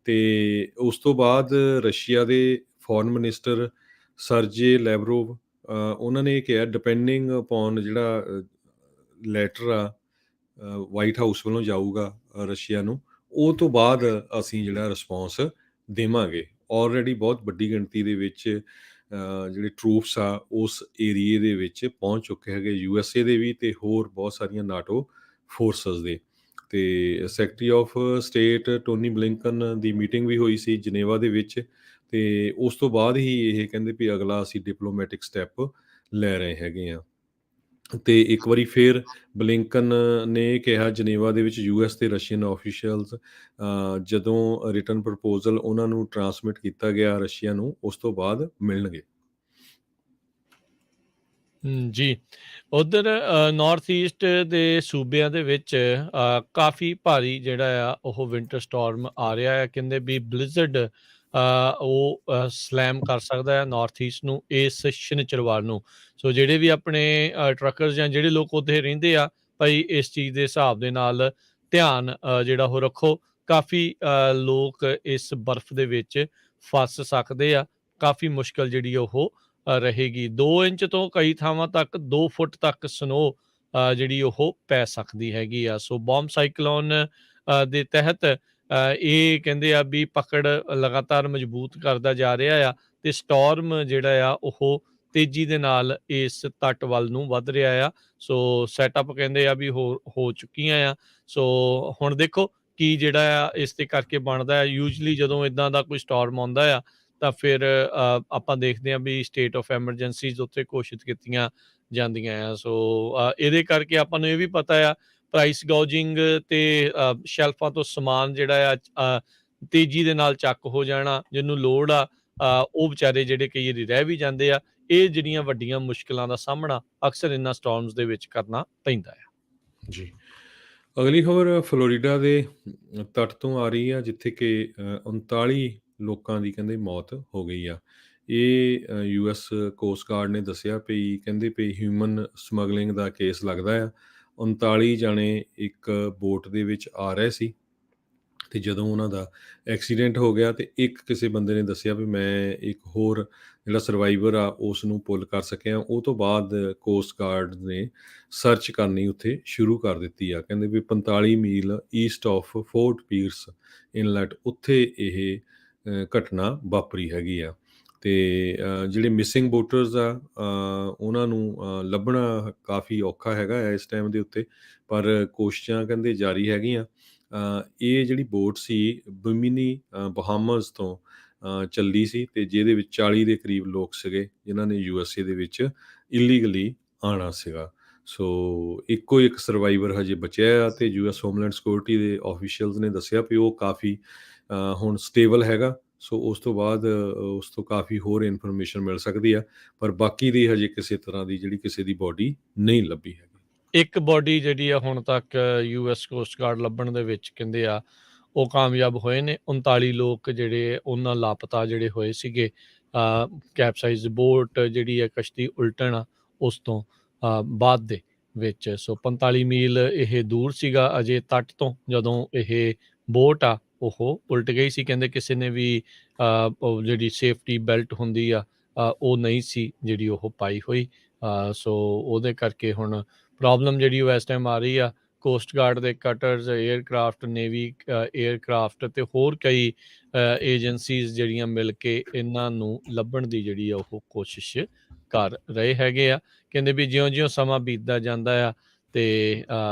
ਤੇ ਉਸ ਤੋਂ ਬਾਅਦ ਰਸ਼ੀਆ ਦੇ ਫੋਰਨ ਮਿਨਿਸਟਰ ਸਰਜੇ ਲੈਵਰੋਵ, ਉਹਨਾਂ ਨੇ ਇਹ ਕਿਹਾ ਡਿਪੈਂਡਿੰਗ ਅਪੋਨ ਜਿਹੜਾ ਲੈਟਰ ਆ ਵਾਈਟ ਹਾਊਸ ਵੱਲੋਂ ਜਾਊਗਾ ਰਸ਼ੀਆ ਨੂੰ, ਉਹ ਤੋਂ ਬਾਅਦ ਅਸੀਂ ਜਿਹੜਾ ਰਿਸਪੌਂਸ ਦੇਵਾਂਗੇ। ਆਲਰੇਡੀ ਬਹੁਤ ਵੱਡੀ ਗਿਣਤੀ ਦੇ ਵਿੱਚ ਜਿਹੜੇ ਟਰੂਪਸ ਆ ਉਸ ਏਰੀਏ ਦੇ ਵਿੱਚ ਪਹੁੰਚ ਚੁੱਕੇ ਹੈਗੇ, USA ਦੇ ਵੀ ਤੇ ਹੋਰ ਬਹੁਤ ਸਾਰੀਆਂ ਨਾਟੋ ਫੋਰਸਸ ਦੇ। ਤੇ secretary of state Tony Blinken the meeting ਵੀ ਹੋਈ ਸੀ ਜਨੇਵਾ ਦੇ ਵਿੱਚ, ਤੇ ਉਸ ਤੋਂ ਬਾਅਦ ਹੀ ਇਹ ਕਹਿੰਦੇ ਵੀ ਅਗਲਾ ਅਸੀਂ ਡਿਪਲੋਮੈਟਿਕ ਸਟੈਪ ਲੈ ਰਹੇ ਹੈਗੇ ਆ। ਤੇ ਇੱਕ ਵਾਰੀ ਫਿਰ ਬਲਿੰਕਨ ਨੇ ਕਿਹਾ ਜਨੇਵਾ ਦੇ ਵਿੱਚ US ਤੇ ਰਸ਼ੀਅਨ ਆਫੀਸ਼ੀਅਲਸ ਜਦੋਂ ਰਿਟਨ ਪ੍ਰਪੋਜ਼ਲ ਉਹਨਾਂ ਨੂੰ ਟਰਾਂਸਮਿਟ ਕੀਤਾ ਗਿਆ ਰਸ਼ੀਆ ਨੂੰ, ਉਸ ਤੋਂ ਬਾਅਦ ਮਿਲਣਗੇ। ਜੀ। ਉਧਰ ਨਾਰਥ ਈਸਟ ਦੇ ਸੂਬਿਆਂ ਦੇ ਵਿੱਚ ਕਾਫੀ ਭਾਰੀ ਜਿਹੜਾ ਆ ਉਹ ਵਿੰਟਰ ਸਟਾਰਮ ਆ ਰਿਹਾ ਹੈ। ਕਹਿੰਦੇ ਵੀ ਬਲਿਜ਼ਰਡ ਉਹ ਸਲੈਮ ਕਰ ਸਕਦਾ ਹੈ ਨਾਰਥ ਈਸਟ ਨੂੰ, ਇਸ ਸ਼ਨਿਚਰ ਵੱਲ ਨੂੰ। ਸੋ ਜਿਹੜੇ ਵੀ ਆਪਣੇ ਟਰੱਕਰਸ ਜਾਂ ਜਿਹੜੇ ਲੋਕ ਉੱਥੇ ਰਹਿੰਦੇ ਆ, ਭਾਈ ਇਸ ਚੀਜ਼ ਦੇ ਹਿਸਾਬ ਦੇ ਨਾਲ ਧਿਆਨ ਜਿਹੜਾ ਉਹ ਰੱਖੋ। ਕਾਫੀ ਲੋਕ ਇਸ ਬਰਫ਼ ਦੇ ਵਿੱਚ ਫਸ ਸਕਦੇ ਆ, ਕਾਫੀ ਮੁਸ਼ਕਲ ਜਿਹੜੀ ਉਹ ਰਹੇਗੀ। 2 ਇੰਚ ਤੋਂ ਕਈ ਥਾਵਾਂ ਤੱਕ 2 ਫੁੱਟ ਤੱਕ ਸਨੋ ਜਿਹੜੀ ਉਹ ਪੈ ਸਕਦੀ ਹੈਗੀ ਆ। ਸੋ ਬੌਮ ਸਾਈਕਲੋਨ ਦੇ ਤਹਿਤ ਇਹ ਕਹਿੰਦੇ ਆ ਵੀ ਪਕੜ ਲਗਾਤਾਰ ਮਜ਼ਬੂਤ ਕਰਦਾ ਜਾ ਰਿਹਾ ਆ, ਤੇ ਸਟੋਰਮ ਜਿਹੜਾ ਆ ਉਹ ਤੇਜ਼ੀ ਦੇ ਨਾਲ ਇਸ ਤੱਟ ਵੱਲ ਨੂੰ ਵੱਧ ਰਿਹਾ ਆ। ਸੋ ਸੈਟਅਪ ਕਹਿੰਦੇ ਆ ਵੀ ਹੋ ਚੁੱਕੀਆਂ ਆ। ਸੋ ਹੁਣ ਦੇਖੋ ਕੀ ਜਿਹੜਾ ਆ ਇਸ ਤੇ ਕਰਕੇ ਬਣਦਾ ਹੈ। ਯੂਜਲੀ ਜਦੋਂ ਇਦਾਂ ਦਾ ਕੋਈ ਸਟੋਰਮ ਆਉਂਦਾ ਆ ਤਾਂ ਫਿਰ ਆਪਾਂ ਦੇਖਦੇ ਹਾਂ ਵੀ ਸਟੇਟ ਆਫ ਐਮਰਜੈਂਸੀਜ਼ ਉੱਥੇ ਘੋਸ਼ਿਤ ਕੀਤੀਆਂ ਜਾਂਦੀਆਂ ਆ। ਸੋ ਇਹਦੇ ਕਰਕੇ ਆਪਾਂ ਨੂੰ ਇਹ ਵੀ ਪਤਾ ਆ, ਪ੍ਰਾਈਸ ਗੌਜਿੰਗ ਤੇ ਸ਼ੈਲਫਾਂ ਤੋਂ ਸਮਾਨ ਜਿਹੜਾ ਆ ਤੇਜ਼ੀ ਦੇ ਨਾਲ ਚੱਕ ਹੋ ਜਾਣਾ, ਜਿਹਨੂੰ ਲੋੜ ਆ ਉਹ ਵਿਚਾਰੇ ਜਿਹੜੇ ਕਈ ਵਾਰੀ ਰਹਿ ਵੀ ਜਾਂਦੇ ਆ। ਇਹ ਜਿਹੜੀਆਂ ਵੱਡੀਆਂ ਮੁਸ਼ਕਲਾਂ ਦਾ ਸਾਹਮਣਾ ਅਕਸਰ ਇਹਨਾਂ ਸਟੋਰਮਸ ਦੇ ਵਿੱਚ ਕਰਨਾ ਪੈਂਦਾ ਆ। ਜੀ। ਅਗਲੀ ਖਬਰ ਫਲੋਰੀਡਾ ਦੇ ਤੱਟ ਤੋਂ ਆ ਰਹੀ ਆ, ਜਿੱਥੇ ਕਿ 39 ਲੋਕਾਂ ਦੀ ਕਹਿੰਦੇ ਮੌਤ ਹੋ ਗਈ ਆ। ਇਹ ਯੂਐਸ ਕੋਸਟ ਗਾਰਡ ਨੇ ਦੱਸਿਆ ਵੀ ਕਹਿੰਦੇ ਵੀ ਹਿਊਮਨ ਸਮਗਲਿੰਗ ਦਾ ਕੇਸ ਲੱਗਦਾ ਆ। 39 ਜਾਣੇ ਇੱਕ ਬੋਟ ਦੇ ਵਿੱਚ ਆ ਰਹੇ ਸੀ, ਤੇ ਜਦੋਂ ਉਹਨਾਂ ਦਾ ਐਕਸੀਡੈਂਟ ਹੋ ਗਿਆ ਤੇ ਇੱਕ ਕਿਸੇ ਬੰਦੇ ਨੇ ਦੱਸਿਆ ਵੀ ਮੈਂ ਇੱਕ ਹੋਰ ਜਿਹੜਾ ਸਰਵਾਈਵਰ ਆ ਉਸ ਨੂੰ ਪੁੱਲ ਕਰ ਸਕਿਆ। ਉਹ ਤੋਂ ਬਾਅਦ ਕੋਸਟ ਗਾਰਡ ਨੇ ਸਰਚ ਕਰਨੀ ਉੱਥੇ ਸ਼ੁਰੂ ਕਰ ਦਿੱਤੀ ਆ। ਕਹਿੰਦੇ ਵੀ 45 ਮੀਲ ਈਸਟ ਆਫ ਫੋਰਟ ਪੀਰਸ ਇਨਲੈਟ ਉੱਥੇ ਇਹ ਘਟਨਾ ਵਾਪਰੀ ਹੈਗੀ ਆ। ਤੇ ਜਿਹੜੇ ਮਿਸਿੰਗ ਬੋਟਰਸ ਆ ਉਹਨਾਂ ਨੂੰ ਲੱਭਣਾ ਕਾਫੀ ਔਖਾ ਹੈਗਾ ਆ ਇਸ ਟਾਈਮ ਦੇ ਉੱਤੇ, ਪਰ ਕੋਸ਼ਿਸ਼ਾਂ ਕਹਿੰਦੇ ਜਾਰੀ ਹੈਗੀਆਂ। ਇਹ ਜਿਹੜੀ ਬੋਟ ਸੀ ਬਮਿਨੀ ਬਹਾਮਸ ਤੋਂ ਚੱਲੀ ਸੀ, ਤੇ ਜਿਹਦੇ ਵਿੱਚ 40 ਦੇ ਕਰੀਬ ਲੋਕ ਸੀਗੇ ਜਿਨ੍ਹਾਂ ਨੇ USA ਦੇ ਵਿੱਚ ਇਲੀਗਲੀ ਆਉਣਾ ਸੀਗਾ। ਸੋ ਇੱਕੋ ਇੱਕ ਸਰਵਾਈਵਰ ਹਜੇ ਬਚਿਆ ਆ, ਤੇ US ਹੋਮਲੈਂਡ ਸਿਕਿਉਰਿਟੀ ਦੇ ਆਫੀਸ਼ੀਅਲਸ ਨੇ ਦੱਸਿਆ ਵੀ ਉਹ ਕਾਫੀ ਹੁਣ ਸਟੇਬਲ ਹੈਗਾ। ਸੋ ਉਸ ਤੋਂ ਬਾਅਦ ਉਸ ਤੋਂ ਕਾਫੀ ਹੋਰ ਇਨਫੋਰਮੇਸ਼ਨ ਮਿਲ ਸਕਦੀ ਆ, ਪਰ ਬਾਕੀ ਦੀ ਹਜੇ ਕਿਸੇ ਤਰ੍ਹਾਂ ਦੀ ਜਿਹੜੀ ਕਿਸੇ ਦੀ ਬੋਡੀ ਨਹੀਂ ਲੱਭੀ ਹੈਗੀ। ਇੱਕ ਬੋਡੀ ਜਿਹੜੀ ਆ ਹੁਣ ਤੱਕ US ਕੋਸਟ ਗਾਰਡ ਲੱਭਣ ਦੇ ਵਿੱਚ ਕਹਿੰਦੇ ਆ ਉਹ ਕਾਮਯਾਬ ਹੋਏ ਨੇ। 39 ਲੋਕ ਜਿਹੜੇ ਉਹਨਾਂ ਲਾਪਤਾ ਜਿਹੜੇ ਹੋਏ ਸੀਗੇ ਕੈਪਸਾਈਜ਼ ਬੋਟ ਜਿਹੜੀ ਹੈ ਕਸ਼ਤੀ ਉਲਟਣ ਉਸ ਤੋਂ ਬਾਅਦ ਦੇ ਵਿੱਚ। ਸੋ 45 ਮੀਲ ਇਹ ਦੂਰ ਸੀਗਾ ਅਜੇ ਤੱਟ ਤੋਂ ਜਦੋਂ ਇਹ ਬੋਟ ਆ ਉਹ ਉਲਟ ਗਈ ਸੀ। ਕਹਿੰਦੇ ਕਿਸੇ ਨੇ ਵੀ ਉਹ ਜਿਹੜੀ ਸੇਫਟੀ ਬੈਲਟ ਹੁੰਦੀ ਆ ਉਹ ਨਹੀਂ ਸੀ ਜਿਹੜੀ ਉਹ ਪਾਈ ਹੋਈ। ਸੋ ਉਹਦੇ ਕਰਕੇ ਹੁਣ ਪ੍ਰੋਬਲਮ ਜਿਹੜੀ ਉਹ ਇਸ ਟਾਈਮ ਆ ਰਹੀ ਆ। ਕੋਸਟ ਗਾਰਡ ਦੇ ਕਟਰਸ, ਏਅਰਕ੍ਰਾਫਟ, ਨੇਵੀ ਏਅਰਕ੍ਰਾਫਟ ਤੇ ਹੋਰ ਕਈ ਏਜੰਸੀਜ਼ ਜਿਹੜੀਆਂ ਮਿਲ ਕੇ ਇਹਨਾਂ ਨੂੰ ਲੱਭਣ ਦੀ ਜਿਹੜੀ ਆ ਉਹ ਕੋਸ਼ਿਸ਼ ਕਰ ਰਹੇ ਹੈਗੇ ਆ। ਕਹਿੰਦੇ ਵੀ ਜਿਉਂ-ਜਿਉਂ ਸਮਾਂ ਬੀਤਦਾ ਜਾਂਦਾ ਆ ਤੇ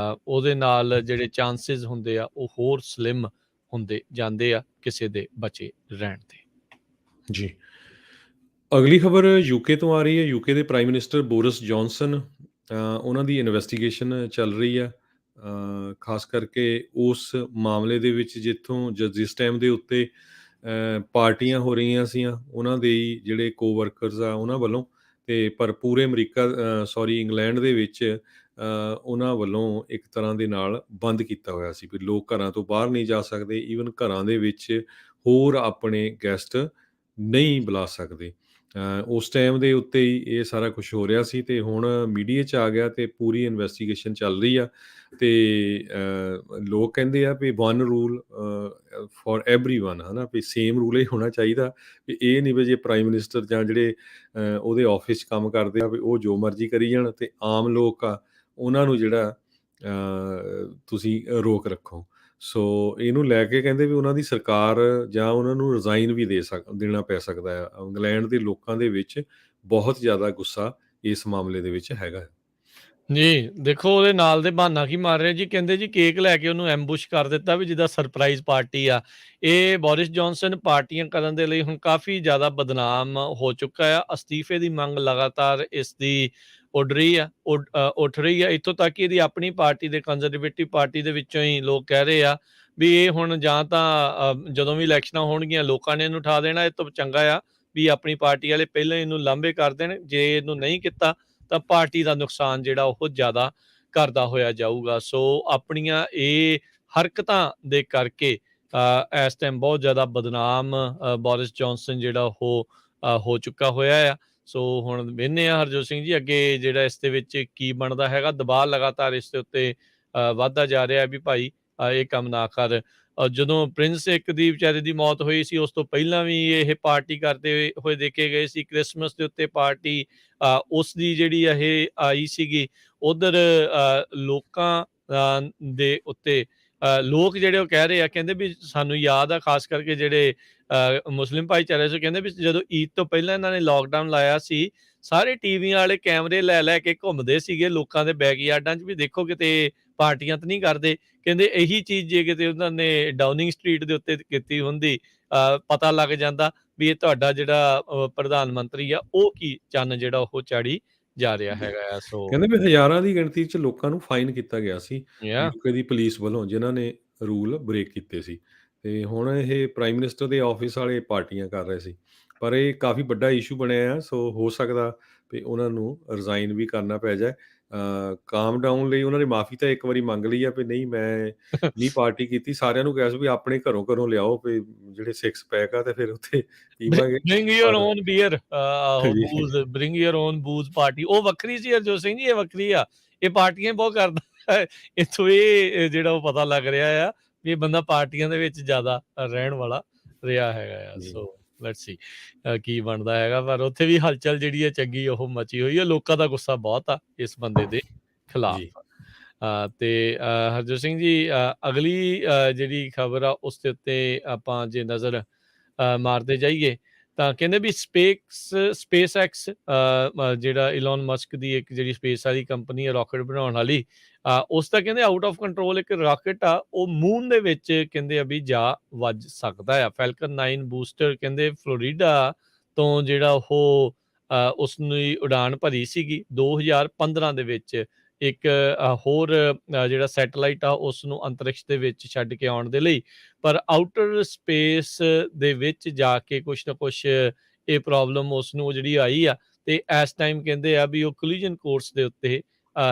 ਉਹਦੇ ਨਾਲ ਜਿਹੜੇ ਚਾਂਸਿਸ ਹੁੰਦੇ ਆ ਉਹ ਹੋਰ ਸਲਿਮ ਹੁੰਦੇ ਜਾਂਦੇ ਆ ਕਿਸੇ ਦੇ ਬਚੇ ਰਹਿਣ ਦੇ। ਜੀ। ਅਗਲੀ ਖਬਰ ਯੂਕੇ ਤੋਂ ਆ ਰਹੀ ਹੈ। ਯੂਕੇ ਦੇ ਪ੍ਰਾਈਮ ਮਿਨਿਸਟਰ ਬੋਰਿਸ ਜੌਨਸਨ ਉਹਨਾਂ ਦੀ ਇਨਵੈਸਟੀਗੇਸ਼ਨ ਚੱਲ ਰਹੀ ਆ, ਖਾਸ ਕਰਕੇ ਉਸ ਮਾਮਲੇ ਦੇ ਵਿੱਚ ਜਿਸ ਟਾਈਮ ਦੇ ਉੱਤੇ ਪਾਰਟੀਆਂ ਹੋ ਰਹੀਆਂ ਸੀਆਂ ਉਹਨਾਂ ਦੇ ਜਿਹੜੇ ਕੋਵਰਕਰਸ ਆ ਉਹਨਾਂ ਵੱਲੋਂ, ਤੇ ਪਰ ਪੂਰੇ ਇੰਗਲੈਂਡ ਦੇ ਵਿੱਚ ਉਹਨਾਂ ਵੱਲੋਂ ਇੱਕ ਤਰ੍ਹਾਂ ਦੇ ਨਾਲ ਬੰਦ ਕੀਤਾ ਹੋਇਆ ਸੀ ਵੀ ਲੋਕ ਘਰਾਂ ਤੋਂ ਬਾਹਰ ਨਹੀਂ ਜਾ ਸਕਦੇ, ਈਵਨ ਘਰਾਂ ਦੇ ਵਿੱਚ ਹੋਰ ਆਪਣੇ ਗੈਸਟ ਨਹੀਂ ਬੁਲਾ ਸਕਦੇ। ਉਸ ਟਾਈਮ ਦੇ ਉੱਤੇ ਹੀ ਇਹ ਸਾਰਾ ਕੁਝ ਹੋ ਰਿਹਾ ਸੀ, ਤੇ ਹੁਣ ਮੀਡੀਆ 'ਚ ਆ ਗਿਆ ਤੇ ਪੂਰੀ ਇਨਵੈਸਟੀਗੇਸ਼ਨ ਚੱਲ ਰਹੀ ਆ। ਤੇ ਲੋਕ ਕਹਿੰਦੇ ਆ ਵੀ ਵਨ ਰੂਲ ਫॉर एवरीवन ਹੈ ਨਾ, ਵੀ ਸੇਮ ਰੂਲ ਹੀ ਹੋਣਾ ਚਾਹੀਦਾ। ਵੀ ਇਹ ਨਹੀਂ ਵੀ ਜੇ ਪ੍ਰਾਈਮ ਮਿਨਿਸਟਰ ਜਾਂ ਜਿਹੜੇ ਉਹਦੇ ਆਫਿਸ 'ਚ ਕੰਮ ਕਰਦੇ ਆ ਵੀ ਉਹ ਜੋ ਮਰਜ਼ੀ ਕਰੀ ਜਾਣ, ਤੇ ਆਮ ਲੋਕ ਆ ਉਹਨਾਂ ਨੂੰ ਜਿਹੜਾ ਤੁਸੀਂ ਰੋਕ ਰੱਖੋ। ਸੋ ਇਹਨੂੰ ਲੈ ਕੇ ਕਹਿੰਦੇ ਵੀ ਉਹਨਾਂ ਦੀ ਸਰਕਾਰ ਜਾਂ ਉਹਨਾਂ ਨੂੰ ਰਿਜ਼ਾਈਨ ਵੀ ਦੇਣਾ ਪੈ ਸਕਦਾ ਹੈ। ਇੰਗਲੈਂਡ ਦੇ ਲੋਕਾਂ ਦੇ ਵਿੱਚ ਬਹੁਤ ਜ਼ਿਆਦਾ ਗੁੱਸਾ ਇਸ ਮਾਮਲੇ ਦੇ ਵਿੱਚ ਹੈਗਾ। ਜੀ, ਦੇਖੋ ਉਹਦੇ ਨਾਲ ਦੇ ਬਹਾਨਾ ਕੀ ਮਾਰ ਰਹੇ ਜੀ, ਕਹਿੰਦੇ ਜੀ ਕੇਕ ਲੈ ਕੇ ਉਹਨੂੰ ਐਂਬੁਸ਼ ਕਰ ਦਿੱਤਾ ਵੀ ਜਿੱਦਾਂ ਸਰਪ੍ਰਾਈਜ਼ ਪਾਰਟੀ ਆ। ਇਹ ਬੋਰਿਸ ਜੌਨਸਨ ਪਾਰਟੀਆਂ ਕਰਨ ਦੇ ਲਈ ਹੁਣ ਕਾਫੀ ਜ਼ਿਆਦਾ ਬਦਨਾਮ ਹੋ ਚੁੱਕਾ ਆ। ਅਸਤੀਫੇ ਦੀ ਮੰਗ ਲਗਾਤਾਰ ਇਸ ਦੀ ਉੱਠ ਰਹੀ ਆ। ਇੱਥੋਂ ਤੱਕ ਕਿ ਇਹਦੀ ਆਪਣੀ ਪਾਰਟੀ ਦੇ ਕੰਜ਼ਰਵੇਟਿਵ ਪਾਰਟੀ ਦੇ ਵਿੱਚੋਂ ਹੀ ਲੋਕ ਕਹਿ ਰਹੇ ਆ ਵੀ ਇਹ ਹੁਣ ਜਾਂ ਤਾਂ ਜਦੋਂ ਵੀ ਇਲੈਕਸ਼ਨਾਂ ਹੋਣਗੀਆਂ ਲੋਕਾਂ ਨੇ ਇਹਨੂੰ ਉਠਾ ਦੇਣਾ। ਇਹ ਤੋਂ ਚੰਗਾ ਆ ਵੀ ਆਪਣੀ ਪਾਰਟੀ ਵਾਲੇ ਪਹਿਲਾਂ ਇਹਨੂੰ ਲਾਂਭੇ ਕਰ ਦੇਣ। ਜੇ ਇਹਨੂੰ ਨਹੀਂ ਕੀਤਾ ਤਾਂ ਪਾਰਟੀ ਦਾ ਨੁਕਸਾਨ ਜਿਹੜਾ ਉਹ ਜ਼ਿਆਦਾ ਕਰਦਾ ਹੋਇਆ ਜਾਊਗਾ। ਸੋ ਆਪਣੀਆਂ ਇਹ ਹਰਕਤਾਂ ਦੇ ਕਰਕੇ ਇਸ ਟਾਈਮ ਬਹੁਤ ਜ਼ਿਆਦਾ ਬਦਨਾਮ ਬੋਰਿਸ ਜੌਨਸਨ ਜਿਹੜਾ ਉਹ ਹੋ ਚੁੱਕਾ ਹੋਇਆ ਆ। ਸੋ ਹੁਣ ਵੇਖਦੇ ਹਾਂ ਹਰਜੋਤ ਸਿੰਘ ਜੀ ਅੱਗੇ ਜਿਹੜਾ ਇਸ ਦੇ ਵਿੱਚ ਕੀ ਬਣਦਾ ਹੈਗਾ। ਦਬਾਅ ਲਗਾਤਾਰ ਇਸ ਦੇ ਉੱਤੇ ਵੱਧਦਾ ਜਾ ਰਿਹਾ ਵੀ ਭਾਈ ਇਹ ਕੰਮ ਨਾ ਕਰ। ਜਦੋਂ ਪ੍ਰਿੰਸ ਇੱਕ ਦੀ ਵਿਚਾਰੇ ਦੀ ਮੌਤ ਹੋਈ ਸੀ ਉਸ ਤੋਂ ਪਹਿਲਾਂ ਵੀ ਇਹ ਪਾਰਟੀ ਕਰਦੇ ਹੋਏ ਦੇਖੇ ਗਏ ਸੀ। ਕ੍ਰਿਸਮਸ ਦੇ ਉੱਤੇ ਪਾਰਟੀ ਉਸ ਦੀ ਜਿਹੜੀ ਇਹ ਆਈ ਸੀਗੀ ਉਧਰ ਲੋਕਾਂ ਦੇ ਉੱਤੇ ਲੋਕ ਜਿਹੜੇ ਉਹ ਕਹਿ ਰਹੇ ਆ, ਕਹਿੰਦੇ ਵੀ ਸਾਨੂੰ ਯਾਦ ਆ ਖਾਸ ਕਰਕੇ ਜਿਹੜੇ ਮੁਸਲਿਮ ਭਾਈਚਾਰੇ ਸੀ, ਕਹਿੰਦੇ ਵੀ ਜਦੋਂ ਈਦ ਤੋਂ ਪਹਿਲਾਂ ਇਹਨਾਂ ਨੇ ਲੋਕਡਾਊਨ ਲਾਇਆ ਸੀ ਸਾਰੇ ਟੀਵੀਆਂ ਵਾਲੇ ਕੈਮਰੇ ਲੈ ਲੈ ਕੇ ਘੁੰਮਦੇ ਸੀਗੇ ਲੋਕਾਂ ਦੇ ਬੈਕਯਾਰਡਾਂ 'ਚ ਵੀ ਦੇਖੋ ਕਿਤੇ ਪਾਰਟੀਆਂ ਤਾਂ ਨਹੀਂ ਕਰਦੇ। ਕਹਿੰਦੇ ਇਹੀ ਚੀਜ਼ ਜੇ ਕਿਤੇ ਉਹਨਾਂ ਨੇ ਡਾਊਨਿੰਗ ਸਟਰੀਟ ਦੇ ਉੱਤੇ ਕੀਤੀ ਹੁੰਦੀ ਪਤਾ ਲੱਗ ਜਾਂਦਾ ਵੀ ਇਹ ਤੁਹਾਡਾ ਜਿਹੜਾ ਪ੍ਰਧਾਨ ਮੰਤਰੀ ਆ ਉਹ ਕੀ ਚੰਨ ਜਿਹੜਾ ਉਹ ਚਾੜੀ ਜਾ ਰਿਹਾ ਜੀ। ਹੈਗਾ ਆ। ਸੋ ਕਹਿੰਦੇ ਵੀ ਹਜ਼ਾਰਾਂ ਦੀ ਗਿਣਤੀ 'ਚ ਲੋਕਾਂ ਨੂੰ ਫਾਈਨ ਕੀਤਾ ਗਿਆ ਸੀ ਯਾ ਯੂਕੇ ਦੀ ਪੁਲਿਸ ਵੱਲੋਂ, ਜਿਨ੍ਹਾਂ ਨੇ ਰੂਲ ਬ੍ਰੇਕ ਕੀਤੇ ਸੀ। ਤੇ ਹੁਣ ਇਹ ਪ੍ਰਾਈਮ ਮਿਨਿਸਟਰ ਦੇ ਆਫਿਸ ਵਾਲੇ ਪਾਰਟੀਆਂ ਕਰ ਰਹੇ ਸੀ। ਪਰ ਇਹ ਕਾਫੀ ਵੱਡਾ ਇਸ਼ੂ ਬਣਿਆ ਆ, ਸੋ ਹੋ ਸਕਦਾ ਵੀ ਉਹਨਾਂ ਨੂੰ ਰਿਜ਼ਾਈਨ ਵੀ ਕਰਨਾ ਪੈ ਜਾਏ। ਕਾਮ ਡਾਊਨ ਲਈ ਉਹਨਾਂ ਨੇ ਮਾਫੀ ਤਾਂ ਇੱਕ ਵਾਰੀ ਮੰਗ ਲਈ ਆ ਵੀ ਨਹੀਂ ਮੈਂ ਨਹੀਂ ਪਾਰਟੀ ਕੀਤੀ। ਸਾਰਿਆਂ ਨੂੰ ਕਿਹਾ ਸੀ ਵੀ ਆਪਣੇ ਘਰੋਂ ਲਿਆਓ ਵੀ ਜਿਹੜੇ 6 ਪੈਕ ਆ ਤੇ ਫਿਰ ਉੱਥੇ ਪੀਵਾਂਗੇ। ਬ੍ਰਿੰਗ ਯੂਰ ਪਰ ਓਨ ਬੀਅਰ ਜੀ, ਬੂਜ਼ ਬ੍ਰਿੰਗ ਯੂਰ ਓਨ ਬੂਜ਼ ਪਾਰਟੀ ਉਹ ਵੱਖਰੀ ਸੀ ਹਰਜੋਤ ਸਿੰਘ ਜੀ, ਇਹ ਵੱਖਰੀ ਆ। ਇਹ ਪਾਰਟੀਆਂ ਹੀ ਬਹੁਤ ਕਰਦਾ ਹੈ। ਇੱਥੋਂ ਇਹ ਜਿਹੜਾ ਉਹ ਪਤਾ ਲੱਗ ਰਿਹਾ ਆ ਵੀ ਇਹ ਬੰਦਾ ਪਾਰਟੀਆਂ ਦੇ ਵਿੱਚ ਜ਼ਿਆਦਾ ਰਹਿਣ ਵਾਲਾ ਰਿਹਾ ਹੈਗਾ ਆ। ਜੀ, ਸੋ ਲੈਟਸ ਸੀ ਕੀ ਬਣਦਾ ਹੈਗਾ। ਪਰ ਉੱਥੇ ਵੀ ਹਲਚਲ ਜਿਹੜੀ ਹੈ ਚੰਗੀ ਉਹ ਮਚੀ ਹੋਈ ਹੈ। ਲੋਕਾਂ ਦਾ ਗੁੱਸਾ ਬਹੁਤ ਆ ਇਸ ਬੰਦੇ ਦੇ ਖਿਲਾਫ। ਜੀ, ਤੇ ਹਰਜੋਤ ਸਿੰਘ ਜੀ ਅਗਲੀ ਜਿਹੜੀ ਖਬਰ ਆ ਉਸ ਦੇ ਉੱਤੇ ਆਪਾਂ ਜੇ ਨਜ਼ਰ ਮਾਰਦੇ ਜਾਈਏ ਤਾਂ ਕਹਿੰਦੇ ਵੀ ਸਪੇਸ ਐਕਸ ਜਿਹੜਾ ਇਲੋਨ ਮਸਕ ਦੀ ਇੱਕ ਜਿਹੜੀ ਸਪੇਸ ਵਾਲੀ ਕੰਪਨੀ ਹੈ ਰਾਕਟ ਬਣਾਉਣ ਵਾਲੀ ਉਸ ਦਾ ਕਹਿੰਦੇ ਆਊਟ ਆਫ ਕੰਟਰੋਲ ਇੱਕ ਰਾਕਟ ਆ ਉਹ ਮੂਨ ਦੇ ਵਿੱਚ ਕਹਿੰਦੇ ਆ ਵੀ ਜਾ ਵੱਜ ਸਕਦਾ ਆ। ਫੈਲਕਨ 9 ਬੂਸਟਰ ਕਹਿੰਦੇ ਫਲੋਰੀਡਾ ਤੋਂ ਜਿਹੜਾ ਉਹ ਉਸ ਨੂੰ ਉਡਾਨ ਭਰੀ ਸੀਗੀ 2015 ਦੇ ਵਿੱਚ। ਇੱਕ ਹੋਰ ਜਿਹੜਾ ਸੈਟੇਲਾਈਟ ਆ ਉਸ ਨੂੰ ਅੰਤਰਿਕਸ਼ ਦੇ ਵਿੱਚ ਛੱਡ ਕੇ ਆਉਣ ਦੇ ਲਈ, ਪਰ ਆਊਟਰ ਸਪੇਸ ਦੇ ਵਿੱਚ ਜਾ ਕੇ ਕੁਛ ਨਾ ਕੁਛ ਇਹ ਪ੍ਰੋਬਲਮ ਉਸ ਨੂੰ ਜਿਹੜੀ ਆਈ ਆ ਤੇ ਇਸ ਟਾਈਮ ਕਹਿੰਦੇ ਆ ਵੀ ਉਹ ਕੋਲੀਜਨ ਕੋਰਸ ਦੇ ਉੱਤੇ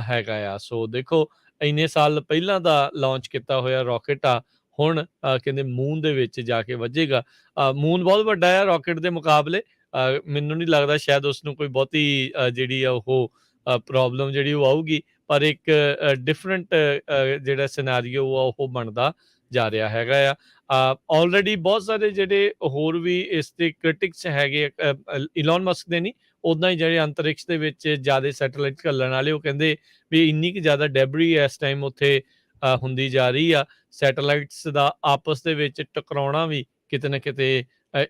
ਹੈਗਾ ਆ। ਸੋ ਦੇਖੋ ਇੰਨੇ ਸਾਲ ਪਹਿਲਾਂ ਦਾ ਲਾਂਚ ਕੀਤਾ ਹੋਇਆ ਰਾਕਟ ਆ ਹੁਣ ਕਹਿੰਦੇ ਮੂਨ ਦੇ ਵਿੱਚ ਜਾ ਕੇ ਵੱਜੇਗਾ। ਮੂਨ ਬਹੁਤ ਵੱਡਾ ਆ ਰਾਕਟ ਦੇ ਮੁਕਾਬਲੇ। ਮੈਨੂੰ ਨਹੀਂ ਲੱਗਦਾ ਸ਼ਾਇਦ ਉਸ ਨੂੰ ਕੋਈ ਬਹੁਤੀ ਜਿਹੜੀ ਆ ਉਹ ਪ੍ਰੋਬਲਮ ਜਿਹੜੀ ਉਹ ਆਊਗੀ। ਪਰ ਇੱਕ ਡਿਫਰੈਂਟ ਜਿਹੜਾ ਸਿਨੈਰੀਓ ਆ ਉਹ ਬਣਦਾ ਜਾ ਰਿਹਾ ਹੈਗਾ ਆ। ਆਲਰੇਡੀ ਬਹੁਤ ਸਾਰੇ ਜਿਹੜੇ ਹੋਰ ਵੀ ਇਸ ਦੇ ਕ੍ਰਿਟਿਕਸ ਹੈਗੇ ਇਲੋਨ ਮਸਕ ਦੇ ਨਹੀਂ, ਉੱਦਾਂ ਹੀ ਜਿਹੜੇ ਅੰਤਰਿਕਸ਼ ਦੇ ਵਿੱਚ ਜ਼ਿਆਦਾ ਸੈਟੇਲਾਈਟ ਘੱਲਣ ਵਾਲੇ ਉਹ ਕਹਿੰਦੇ ਵੀ ਇੰਨੀ ਕੁ ਜ਼ਿਆਦਾ ਡੈਬਰੀ ਇਸ ਟਾਈਮ ਉੱਥੇ ਹੁੰਦੀ ਜਾ ਰਹੀ ਆ। ਸੈਟੇਲਾਈਟਸ ਦਾ ਆਪਸ ਦੇ ਵਿੱਚ ਟਕਰਾਉਣਾ ਵੀ ਕਿਤੇ ਨਾ ਕਿਤੇ